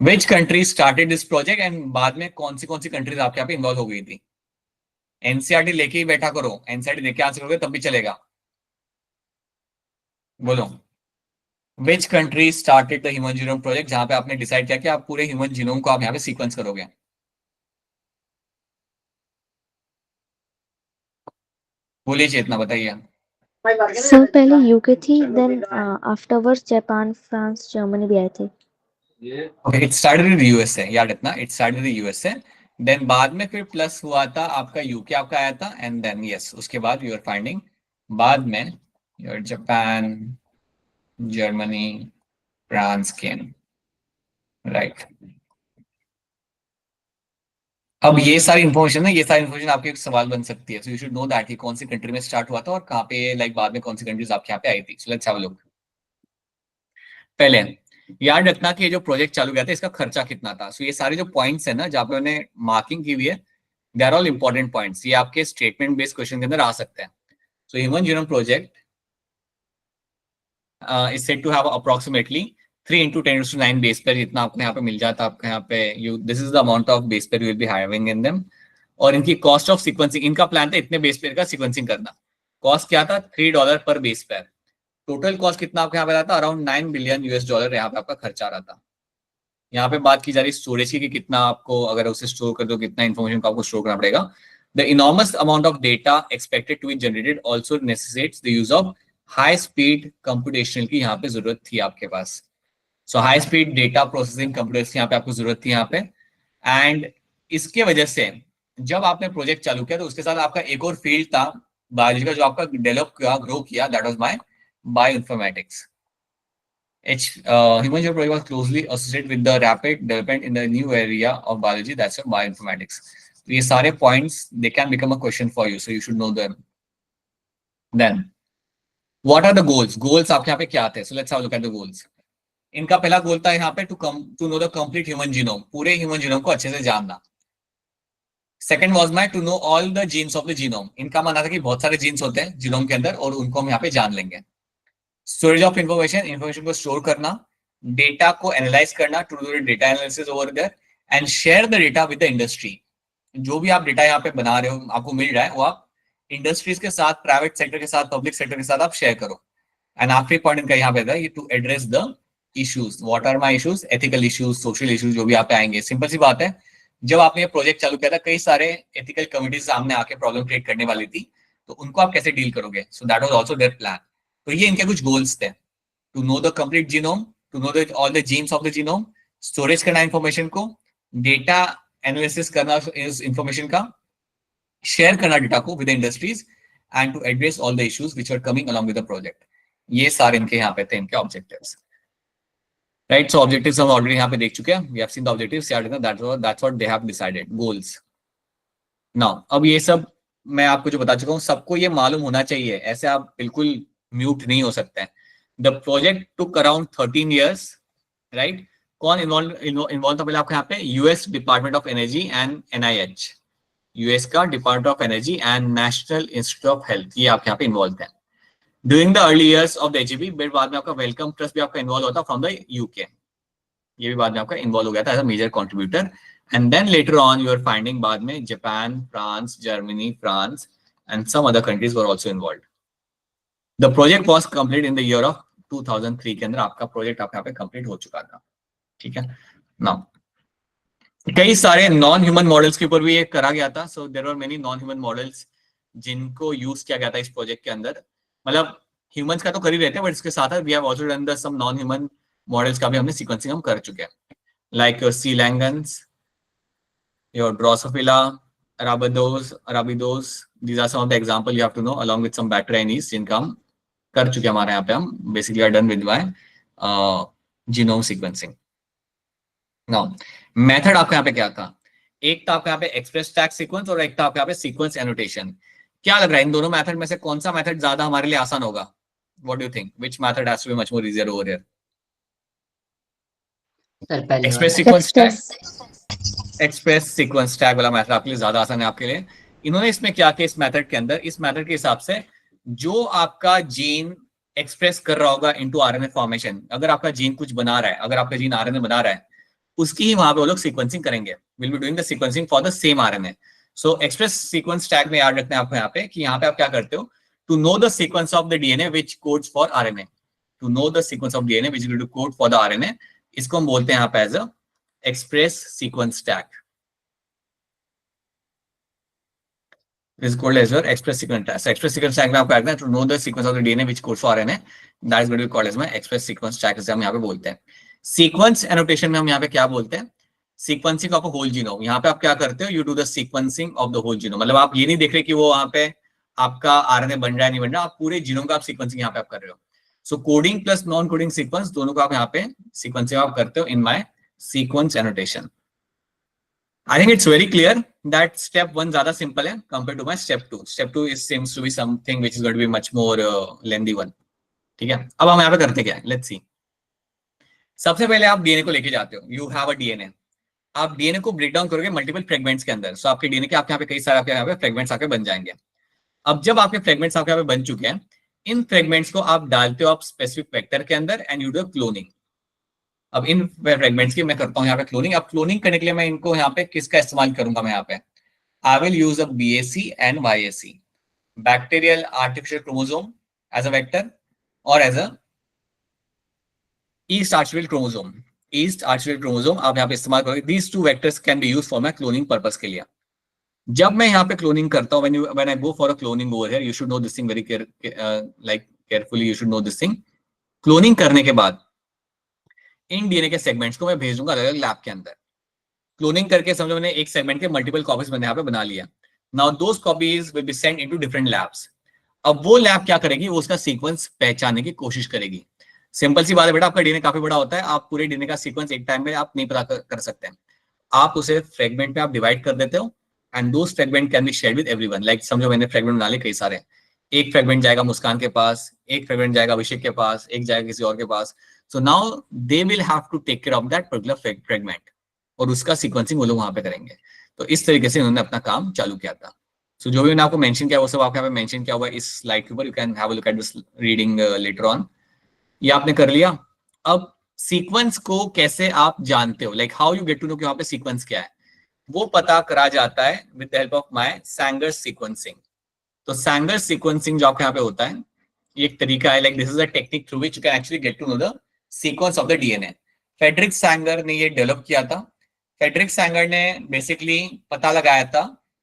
Speaker 1: Which country started this project and बाद में कौन सी कंट्रीज आपके यहाँ पे इन्वॉल्व हो गई थी. एनसीईआरटी लेके ही बैठा करो. एनसीईआरटी लेके आंसर करोगे तब भी चलेगा. बोलो, which country started the human genome project, जहां पे आपने डिसाइड किया कि आप पूरे ह्यूमन जीनोम को आप यहाँ पे सीक्वेंस करोगे. बोलिए चेतना, बताइए.
Speaker 3: सर पहले यूके थी, then afterwards Japan, France, Germany भी आए थे.
Speaker 1: Okay, it started with USA. याद रखना, it started with USA. Then बाद में फिर प्लस हुआ था आपका यूके आपका आया था, and then yes, उसके बाद you are finding बाद में your Japan, Germany, France came, right? अब ये सारी इंफॉर्मेशन है, ये सारी इंफॉर्मेशन आपके एक सवाल बन सकती है. So you should know that कि कौन सी कंट्री में स्टार्ट हुआ था और कहाँ पे लाइक बाद में कौन सी कंट्रीज आपके यहाँ पे आई थी. So let's have a look. पहले याद रखना कि ये जो प्रोजेक्ट चालू किया था इसका खर्चा कितना था. सो ये सारे जो पॉइंट्स है ना जहाँ पे उन्होंने मार्किंग की हुई है, they are all important points. ये आपके स्टेटमेंट बेस्ड क्वेश्चन के अंदर आ सकते हैं. So human genome project is said to have approximately 3 × 10⁹ base pair. इतना आपको यहाँ पे मिल जाता है. आपके यहाँ पे this is the amount of base pair you will be having in them. और इनकी कॉस्ट ऑफ सीक्वेंसिंग, इनका प्लान था इतने बेस पेयर का सीक्वेंसिंग करना. कॉस्ट क्या था, $3 पर बेस पेयर. टोटल कॉस्ट कितना आपको यहाँ पे आता है, अराउंड $9 बिलियन यहाँ पे आपका खर्चा आ रहा था. यहाँ पे बात की जा रही स्टोरेज की कि कितना आपको अगर उसे स्टोर कर दो कितना इन्फॉर्मेशन को आपको स्टोर करना पड़ेगा. The enormous amount of data expected to be generated also necessitates the use of high speed computational की यहाँ पे जरूरत थी आपके पास. So high speed data processing computers की यहाँ पे आपको जरूरत थी यहाँ पे. एंड इसके वजह से जब आपने प्रोजेक्ट चालू किया तो उसके साथ आपका एक और फील्ड था बायोलॉजी का जो आपका डेवलप किया, ग्रो किया, that was my bioinformatics. Human genome project was closely associated with the rapid development in the new area of biology, that's bioinformatics. So ये सारे points they can become a question for you, so you should know them. Then what are the goals? Goals आपके यहाँ पे क्या आते हैं? So let's have a look at the goals. इनका पहला गोल था यहाँ पे to know the complete human genome, पूरे human genome को अच्छे से जानना. Second was my to know all the genes of the genome. इनका मानना था कि बहुत सारे जीन्स होते हैं जीनोम के अंदर और उनको हम यहाँ पे जान लेंगे। स्टोरेज ऑफ इंफॉर्मेशन को स्टोर करना, डेटा को एनालाइज करना to do data analysis over there and share the data with the industry. जो भी आप डेटा यहाँ पे बना रहे हो, आपको मिल रहा है, वो आप इंडस्ट्रीज के साथ, प्राइवेट सेक्टर के साथ, पब्लिक सेक्टर के साथ आप शेयर करो। एंड आखिरी पॉइंट इनका यहाँ पे था ये to address the issues. What are my issues? Ethical issues, social issues, जो भी यहाँ पे आएंगे। सिंपल सी बात है, जब आपने ये प्रोजेक्ट चालू किया था कई सारे एथिकल कमिटीज सामने आके प्रॉब्लम क्रिएट करने वाली थी, तो उनको आप कैसे डील करोगे? So that was also their plan. तो ये इनके कुछ गोल्स थे, to know the complete genome, to know the all the genes of the genome, storage करना इंफॉर्मेशन को, डेटा एनालिसिस करना इस इंफॉर्मेशन का, शेयर करना डेटा को with industries and to address all the issues which are coming along with the project. ये सारे इनके यहाँ पे थे इनके ऑब्जेक्टिव्स, राइट? सो ऑब्जेक्टिव्स हम ऑलरेडी यहाँ पे देख चुके हैं। We have seen the objectives, that's what they have decided, goals. Now अब ये सब मैं आपको जो बता चुका हूँ सबको ये मालूम होना चाहिए, ऐसे आप बिल्कुल म्यूट नहीं हो सकते हैं। The project took around 13 years, right? कौन इन्वॉल्व था पहले आपके यहाँ पे? US department of energy and NIH, US का department of energy and national institute of health, ये आपके यहाँ पे इन्वॉल्व है। During the early years of the HEB, फिर बाद में आपका वेलकम ट्रस्ट भी आपका इन्वॉल्व होता फ्रॉम द यूके, ये भी बाद में आपका इन्वॉल्व हो गया था as a major contributor. And then later on you are finding बाद में Japan, France, Germany, France and some other countries were also involved. The project was complete in the year of 2003 के अंदर आपका project आपका यहाँ पे complete हो चुका था, ठीक है। नाउ कई सारे नॉन ह्यूमन मॉडल्स के ऊपर भी ये करा गया था। So there are many non human models जिनको यूज किया गया था इस प्रोजेक्ट के अंदर। मतलब ह्यूमंस का तो कर ही रहते हैं, बट इसके साथ we have also done the some non human models का भी हमने सीक्वेंसिंग हम कर चुके हैं, like C elegans, your drosophila, arabidopsis. These are some of the example you have to know along with some bacteria genes जिनका हम कर चुके हैं। हमारे यहाँ पे हम basically are done with by genome sequencing. Now method आपका यहाँ पे क्या था? एक था आपका यहाँ पे एक्सप्रेस टैग सीक्वेंस और एक था आपका यहाँ पे सीक्वेंस एनोटेशन। क्या लग रहा है इन दोनों मेथड में से कौन सा मेथड ज्यादा हमारे लिए आसान होगा? What do you think, which method has to be much more easier over here?
Speaker 5: Sir पहले
Speaker 1: एक्सप्रेस
Speaker 5: वाला।
Speaker 1: Sequence tag,
Speaker 3: Express.
Speaker 1: Express sequence tag वाला मेथड आपके लिए ज्यादा आसान है आपके लिए। इन्होंने इसमें क्या किया इस मेथड के अंदर, इस मेथड के हिसाब से जो आपका जीन एक्सप्रेस कर रहा होगा इनटू आरएनए फॉर्मेशन, अगर आपका जीन कुछ बना रहा है, अगर आपका जीन आरएनए बना रहा है, उसकी ही वहां पे वो लोग सीक्वेंसिंग करेंगे। Will be doing the sequencing for the same RNA. So express sequence tag में याद रखना है आपको यहाँ पे कि यहाँ पे आप क्या करते हो, to know the sequence of the DNA which codes for RNA, to know the sequence of DNA which will code for the RNA, इसको हम बोलते हैं यहाँ पे as a express sequence tag. This is called as your express sequence tag. So express sequence tag में आपको रखना है to know the sequence of the DNA which codes for RNA. That is going to be called as my express sequence tag, जिसे हम यहाँ पे बोलते हैं। Sequence annotation में हम यहाँ पे क्या बोलते हैं? Sequencing of a whole genome। यहाँ पे आप क्या करते हो? You do the sequencing of the whole genome। मतलब आप ये नहीं देख रहे कि वो वहाँ पे आपका RNA बन रहा है नहीं बन रहा, आप पूरे जीनोम का आप सीक्वेंसिंग यहाँ पे आप कर रहे हो। So coding plus non coding sequence दोनों को आप यहाँ पे सीक्वेंसिंग आप करते हो in my sequence annotation. I think it's very clear that step 1 ज़्यादा simple है compared to my step 2. Step 2 seems to be something which is going to be much more lengthy one. ठीक है, अब हम यहाँ पे करते क्या है, let's see. सबसे पहले आप डीएनए को लेके जाते हो, you have a DNA. आप डीएनए को ब्रेक डाउन करोगे मल्टीपल फ्रेगमेंट्स के अंदर। सो आपके डीएनए के आपके यहाँ पे कई सारे आपके यहाँ पे फ्रेगमेंट्स आके बन जाएंगे। अब जब आपके फ्रेगमेंट्स आपके यहाँ पे बन चुके हैं, इन फ्रेगमेंट्स को आप डालते हो आप स्पेसिफिक वेक्टर के अंदर एंड यू डू क्लोनिंग। अब इन फ्रेगमेंट्स की मैं करता हूँ यहाँ पे क्लोनिंग। अब क्लोनिंग करने के लिए मैं इनको यहाँ पे किसका इस्तेमाल करूंगा? मैं यहाँ पे I will use a BAC and YAC, bacterial artificial chromosome as a vector और as a yeast artificial chromosome. Yeast artificial chromosome आप यहाँ पे इस्तेमाल करोगे। These two vectors can be used for my cloning purpose के लिए। जब मैं यहाँ पे क्लोनिंग करता हूँ, when I go for a cloning over here, you should know this thing very carefully, you should know this thing. Cloning करने के बाद इन डीएनए के सेगमेंट्स को मैं भेज दूंगा अलग अलग लैब के अंदर। क्लोनिंग करके समझो मैंने एक सेगमेंट के मल्टीपल कॉपीज मैंने यहाँ पे बना लिया। Now those copies will be sent into different labs. अब वो लैब क्या करेगी, वो उसका सीक्वेंस पहचानने की कोशिश करेगी। सिंपल सी बात है बेटा, आपका डीएनए काफी बड़ा होता है, आप पूरे डीएनए का सीक्वेंस एक टाइम में आप नहीं पता कर सकते हैं। आप उसे फ्रेगमेंट में आप डिवाइड कर देते हो and those fragment can be shared with everyone. Like समझो मैंने फ्रेगमेंट बना लिए कई सारे, एक फ्रेगमेंट जाएगा मुस्कान के पास, एक फ्रेगमेंट जाएगा अभिषेक के पास, एक जाएगा किसी और के पास। So now they will have to take care of that particular fragment और उसका सीक्वेंसिंग वो लोग वहां पे करेंगे। तो इस तरीके से उन्होंने अपना काम चालू किया था। सो जो भी मैंने आपको मेंशन किया वो सब आपके यहाँ पे मेंशन किया हुआ है इस स्लाइड के ऊपर, you can have a look at this reading later on. ये आपने कर लिया। अब सीक्वेंस को कैसे आप जानते हो, like how you get to know कि वहां पे सीक्वेंस क्या है, वो पता करा जाता है with the help of my Sanger sequencing. तो सैंगर सीक्वेंसिंग जो आपके यहाँ पे होता है, ये एक तरीका है, like this is a technique through which you can actually get to know the sequence of the DNA. Frederick Sanger ने ये डेवलप किया था। फ्रेडरिक सैंगर ने बेसिकली पता लगाया था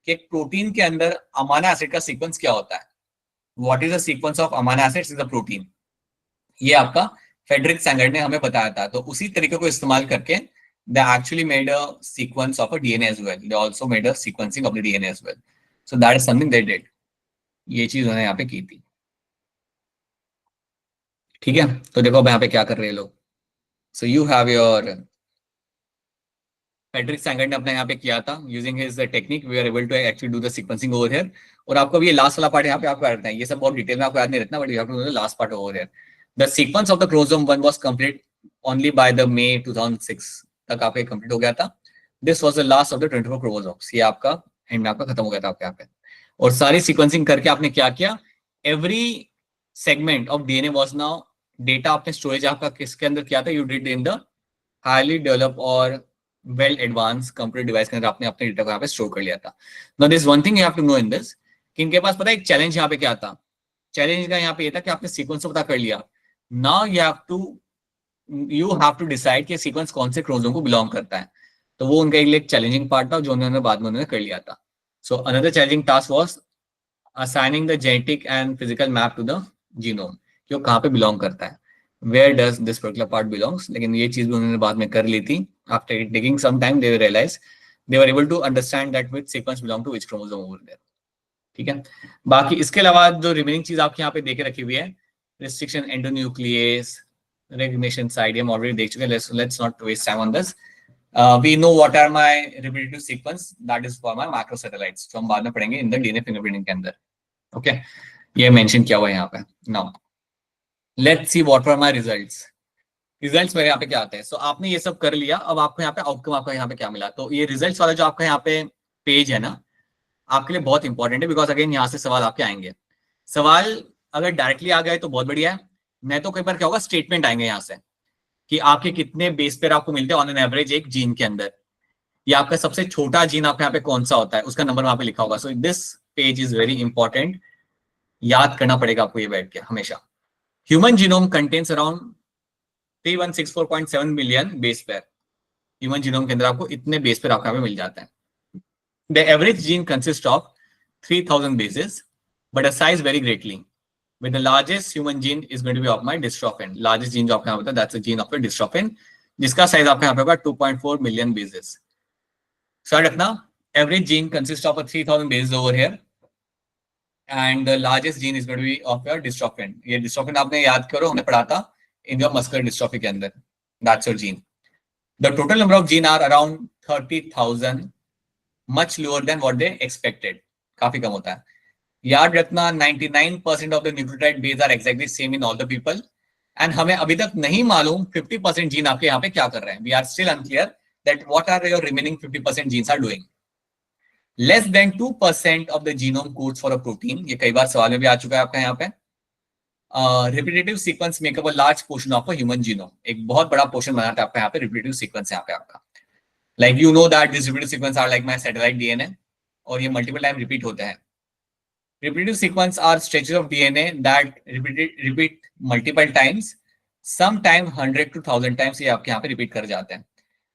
Speaker 1: कि एक प्रोटीन के अंदर अमाइनो एसिड का सीक्वेंस क्या होता है, what is the sequence of amino acids in the protein, ये आपका फ्रेडरिक सैंगर ने हमें बताया था। तो उसी तरीके को इस्तेमाल करके they actually made a sequence of a DNA as well. They also made a sequencing of the DNA as well. So that is something they did. ये चीज उन्होंने यहाँ पे की थी। ठीक है, तो देखो अब यहाँ पे क्या कर रहे हैं लोग। So you have your Frederick Sanger ने अपने यहाँ पे किया था, using his technique we are able to actually do the sequencing over here. और आपको भी ये लास्ट वाला पार्ट यहाँ पे आपको याद रखना है, ये सब बहुत डिटेल में आपको याद नहीं रखना, but you have to know the last part over here. The sequence of the chromosome 1 was complete only by the May 2006 तक आपका कंप्लीट हो गया था। This was the last of the 24 chromosomes, ये आपका एंड में आपका खत्म हो गया था आपके यहाँ पे। और सारी सीक्वेंसिंग करके आपने क्या किया, every segment of DNA was now data आपने स्टोरेज आपका किसके अंदर किया था, you did in the highly develop और वेल एडवांस कंप्यूटर डिवाइस के अंदर आपने अपने डेटा को यहाँ पे स्टोर कर लिया था। Now this one thing you have to know in this, कि इनके पास पता है एक चैलेंज यहाँ पे क्या था। चैलेंज का यहाँ पे ये था कि आपने सीक्वेंस तो पता कर लिया, now you have to decide कि सीक्वेंस कौन से क्रोमोसोम को बिलोंग करता है। तो वो उनका एक चैलेंजिंग पार्ट था जो उन्होंने बाद में उन्होंने कर लिया था। So another challenging task was assigning the genetic and physical map to the genome, कि वो कहाँ पे बिलोंग करता है, where does this particular part belongs. लेकिन ये चीज भी उन्होंने बाद में कर ली थी। After taking some time they realize they were able to understand that which sequence belong to which chromosome over there. ठीक है, बाकी इसके अलावा जो रिमेनिंग चीज आपके यहाँ पे देखे रखी हुई है, रिस्ट्रिक्शन एंडोन्यूक्लियस, recognition side हम already देख चुके हैं, let's not waste time on this. We know what are my replicative sequence, that is for my macrosatellites, जो हम बाद में पढ़ेंगे in the DNA fingerprinting के अंदर। okay, ये mention किया हुआ है यहाँ पे। now let's see what were my results. results मेरे यहाँ पे क्या आते हैं। so आपने ये सब कर लिया, अब आपको यहाँ पे आउटकम आपका यहाँ पे क्या मिला। तो ये रिजल्ट्स वाला जो आपका यहाँ पे पेज है ना, आपके लिए बहुत इंपॉर्टेंट है, बिकॉज अगेन यहाँ से सवाल आपके आएंगे। सवाल अगर डायरेक्टली आ गए तो बहुत बढ़िया है, नहीं तो कई बार क्या होगा स्टेटमेंट आएंगे यहाँ से कि आपके कितने बेस पेयर आपको मिलते हैं ऑन एन एवरेज एक जीन के अंदर, या आपका सबसे छोटा जीन आपके यहाँ पे कौन सा होता है उसका नंबर वहां पे लिखा होगा। So this page is very important, याद करना पड़ेगा आपको ये बैठ के हमेशा। Human genome contains around 3164.7 million base pair. Human genome के अंदर आपको इतने बेस पेयर आपके यहाँ पे मिल जाते हैं। The average gene consist of 3000 bases, but a size vary greatly. With the largest human gene is going to be of my dystrophin. Largest gene जो आपके यहाँ होता है, that's a gene of your dystrophin, जिसका size आपके यहाँ पे होगा 2.4 million bases. So रखना, average gene consists of a 3000 bases over here, and the largest gene is going to be of your dystrophin. ये dystrophin आपने याद करो, हमने पढ़ा था in your muscular dystrophy के अंदर. That's your gene. The total number of gene are around 30,000, much lower than what they expected. काफी कम होता है। याद रखना 99% of the nucleotide base are exactly same in all the people, and हमें अभी तक नहीं मालूम 50% जीन आपके यहाँ पे क्या कर रहे हैं। We are still unclear that what are your remaining 50% genes are doing. Less than 2% of the genome codes for a protein, ये कई बार सवाल में भी आ चुका है आपका यहाँ पे। Repetitive sequence makeup a large portion of a human genome, एक बहुत बड़ा पोर्शन बनाता है आपका यहाँ पे रिपीटेटिव सीक्वेंस यहाँ पे आपका। Like you know that this repetitive sequence are like my satellite DNA, और ये मल्टीपल टाइम रिपीट होते हैं। Repetitive sequence are stretches of DNA that repeat multiple times, sometime 100 to 1000 times ये आपके यहाँ पे repeat कर जाते हैं।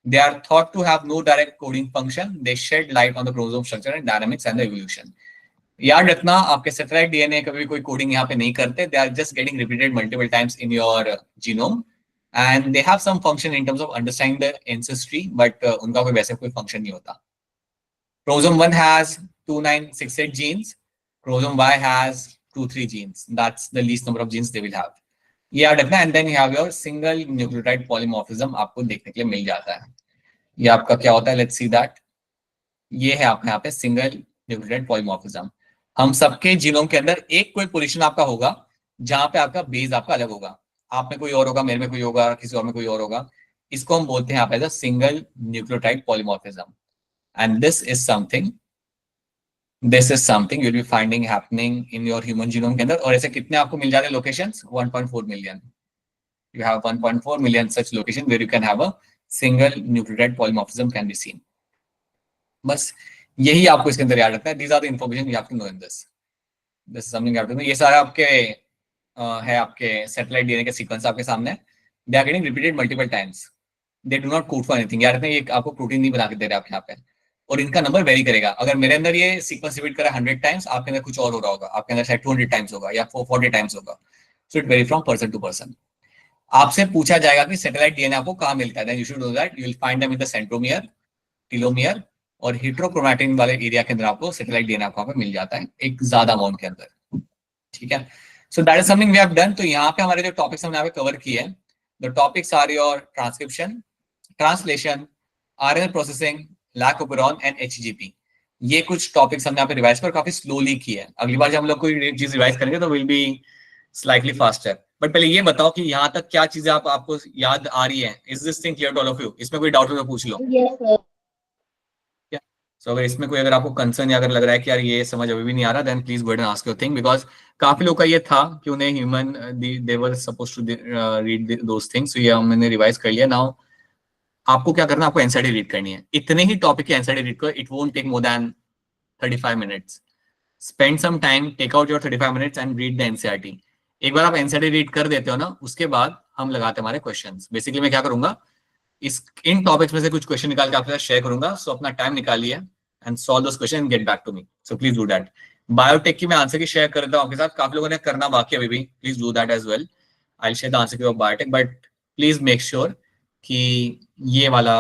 Speaker 1: They are thought to have no direct coding function. They shed light on the chromosome structure and dynamics and the evolution. याद रखना आपके satellite DNA कभी कोई coding यहाँ पे नहीं करते. They are just getting repeated multiple times in your genome, and they have some function in terms of understanding the ancestry, but उनका कोई वैसे कोई function नहीं होता। Chromosome 1 has 2968 genes. Chromosome Y has 23 genes. That's the least number of genes they will have. ये याद रखना, and then you have your single nucleotide polymorphism आपको देखने के लिए मिल जाता है। ये आपका क्या होता है, let's see that. ये है आपका यहाँ पे सिंगल न्यूक्लियोटाइड पॉलीमॉर्फिज्म। हम सबके जीनोम के अंदर एक कोई पोजीशन आपका होगा जहां पे आपका बेस आपका अलग होगा। आप में कोई और होगा, मेरे में कोई होगा, किसी और में कोई और होगा। इसको हम बोलते हैं यहाँ पे single nucleotide polymorphism. and this is something you'll be finding happening in your human genome के अंदर. और ऐसे कितने आपको मिल जाते हैं locations? 1.4 million. You have 1.4 million such locations where you can have a single nucleotide polymorphism can be seen. बस यही आपको इसके अंदर याद रखना है. These are the information you have to know in this. This is something you have to know. ये सारा आपके है आपके satellite DNA के sequence आपके सामने. They are getting repeated multiple times. They do not code for anything. याद रखना ये आपको प्रोटीन नहीं बना के दे रहे आपके यहाँ पे. और इनका नंबर वेरी करेगा. अगर मेरे अंदर ये सीक्वेंस रिपीट करा 100 टाइम्स, आपके अंदर कुछ और हो रहा होगा. आपके अंदर शायद 200 टाइम्स होगा या 440 टाइम्स होगा. So it vary from person to person. आपसे पूछा जाएगा कि सैटेलाइट डीएनए आपको कहाँ मिलता है. Then you should know that you will find them in the centromere, telomere और हेटेरोक्रोमैटिन वाले एरिया के अंदर आपको सैटेलाइट डीएनए आपको वहाँ पे मिल जाता है एक ज्यादा अमाउंट के अंदर. ठीक है. So that is something we have done. तो यहाँ पे हमारे जो टॉपिक्स हमने यहाँ पे कवर किए हैं, the topics are your transcription, translation, RNA processing, lac operon and HGP. ये कुछ टॉपिक्स हमने यहाँ पे रिवाइज पर काफी स्लोली किया है. अगली बार जब हम लोग कोई चीज रिवाइज करेंगे तो will be slightly faster. But पहले ये बताओ कि यहाँ तक क्या चीजें आपको याद आ रही है. Is this thing clear to all of you? इसमें कोई डाउट हो तो पूछ लो. सो अगर इसमें कोई अगर आपको कंसर्न या अगर लग रहा है कि यार ये समझ अभी भी नहीं आ रहा, then please go and ask your thing. Because काफी लोग का ये था कि उन्हें human they were supposed to read those things. So ये हमने रिवाइज कर लिया. नाउ आपको क्या करना है, आपको एनसीईआरटी रीड करनी है. इतने ही टॉपिक की एनसीईआरटी रीड करो. It won't take more than 35 minutes. Spend some time, take out your 35 minutes and read the NCERT. एक बार आप एनसीईआरटी रीड कर देते हो ना, उसके बाद हम लगाते हमारे क्वेश्चंस. बेसिकली मैं क्या करूंगा, इन टॉपिक्स में से कुछ क्वेश्चन निकाल के आपके साथ शेयर करूंगा. सो अपना टाइम निकालिए and solve those question and get back to me. So please do that. Biotech की मैं आंसर की शेयर कर देता हूं आपके साथ. काफी लोगों ने करना बाकी अभी भी. Please do that as well. I will share the answer key of biotech, but please make sure कि ये वाला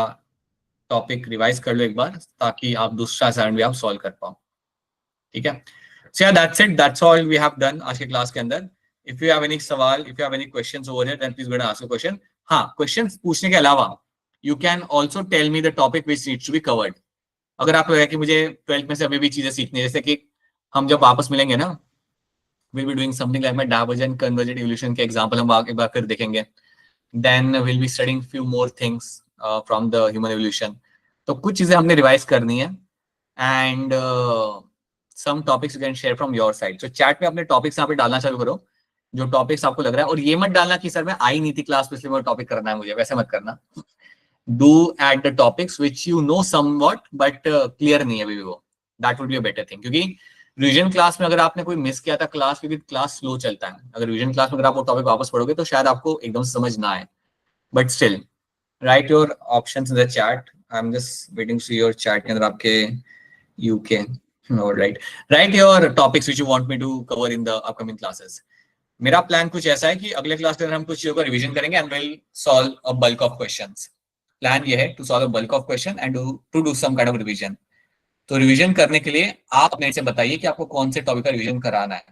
Speaker 1: टॉपिक रिवाइज कर लो एक बार, ताकि आप दूसरा असाइनमेंट भी आप सॉल्व कर पाओ. ठीक है. सो या that's it, that's all we have done आज के क्लास के अंदर. इफ यू हैव एनी सवाल, if you have any questions over here, then please go and ask a question. हाँ, क्वेश्चंस पूछने के अलावा you can also tell me the topic which needs to be covered. अगर आपको लगे कि मुझे 12th में से अभी भी चीजें सीखनी है, जैसे कि हम जब वापस मिलेंगे ना, will be doing something like my divergent convergent evolution के एग्जांपल हम एक बार फिर देखेंगे. Then will be studying few more things from the human evolution. तो कुछ चीजें हमने रिवाइज करनी है and some topics you can share from your side. So chat में अपने टॉपिक्स यहाँ पे डालना चालू करो, जो टॉपिक्स आपको लग रहा है. और ये मत डालना कि सर मैं आई नहीं थी क्लास में इसलिए वो टॉपिक करना है मुझे, वैसे मत करना. Do add the topics which you know somewhat but clear नहीं है अभी भी वो. That would be a better thing. क्योंकि रिवीजन क्लास में अगर आपने कोई मिस किया था क्लास, क्योंकि क्लास स्लो चलता है, अगर रिवीजन क्लास में अगर आप वो टॉपिक वापस पढ़ोगे तो शायद आपको एकदम से समझ ना आए. But still write your options in the chat. I am just waiting to see your chat के अंदर आपके यूके. Write your topics which you want me to cover in the upcoming classes. मेरा प्लान कुछ ऐसा है कि अगले क्लास के अंदर हम कुछ चीजों का रिवीजन करेंगे and will solve a bulk of questions. Plan ये है to solve a bulk of question and to do some kind of revision. तो रिवीजन करने के लिए आप मेरे से बताइए कि आपको कौन से टॉपिक का रिवीजन कराना है.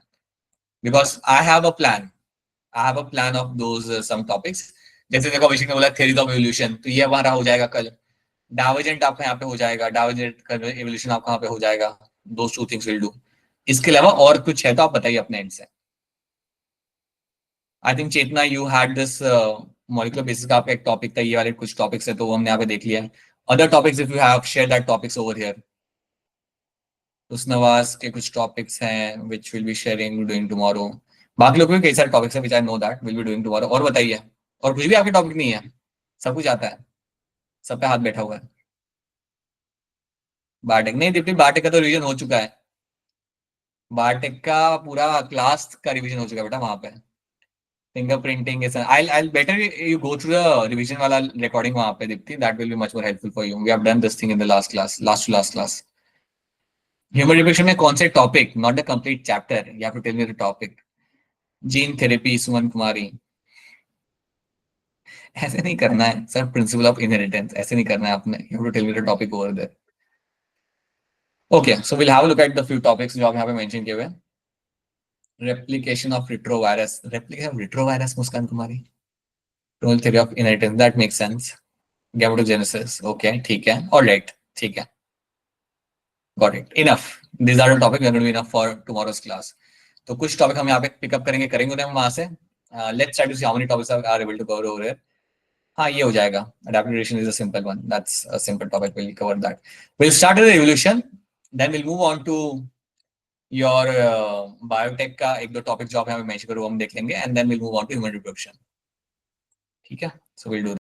Speaker 1: Because I have a plan of those some topics. जैसे देखो अभिषेक ने बोला थ्योरीज ऑफ इवोल्यूशन, तो ये हमारा हो जाएगा कल. डाइवर्जेंट आपका यहाँ पे हो जाएगा, डाइवर्जेंट इवोल्यूशन आपका यहाँ पे हो जाएगा. Those two things will do. इसके अलावा और कुछ है तो आप बताइए अपने एंड से. I think Chetna you had this molecular basis का आपका एक टॉपिक था. ये वाले कुछ टॉपिक्स है तो वो हमने यहाँ पे देख लिया है. Other topics if you have share that topics over here. उसनवाज के कुछ टॉपिक्स हैं which will be sharing doing tomorrow. बाकी लोग भी कई सारे टॉपिक्स हैं which I know that will be doing tomorrow. और बताइए, और कुछ भी आपके टॉपिक नहीं है? सब कुछ आता है, सब पे हाथ बैठा हुआ है. बायोटेक नहीं दीप्ति, बायोटेक का तो रिवीजन हो चुका है. बायोटेक का पूरा क्लास का रिवीजन हो चुका है बेटा. वहां पे fingerprinting is I'll better you go through the revision wala recording wahan pe Dipti. That will be much more helpful for you. We have done this thing in the last class. Human reproduction में कौन से topic, not the complete chapter. You have to tell me the topic. Gene therapy, सुमन कुमारी. ऐसे नहीं करना है sir. Principle of inheritance ऐसे नहीं करना है आपने. You have to tell me the topic over there. Okay, so we'll have a look at the few topics जो आप यहाँ पे mention किए हुए. Replication of retrovirus. Replication of retrovirus, Muskan Kumari. Role theory of inheritance. That makes sense. Gametogenesis. Okay, ठीक है. All right, ठीक है. Got it. Enough. These are the topics that are going to be enough for tomorrow's class. तो कुछ topic हम यहाँ पे pickup करेंगे उन्हें हम वहां से. Let's try to see how many topics are able to cover over here. हाँ ये हो जाएगा. Adaptive nutrition is a simple one. That's a simple topic. We'll cover that. We'll start with the evolution. Then we'll move on to your biotech का एक दो topic जो आप यहाँ पे मेंशन करो हम देख लेंगे. And then we'll move on to human reproduction. ठीक है? So we'll do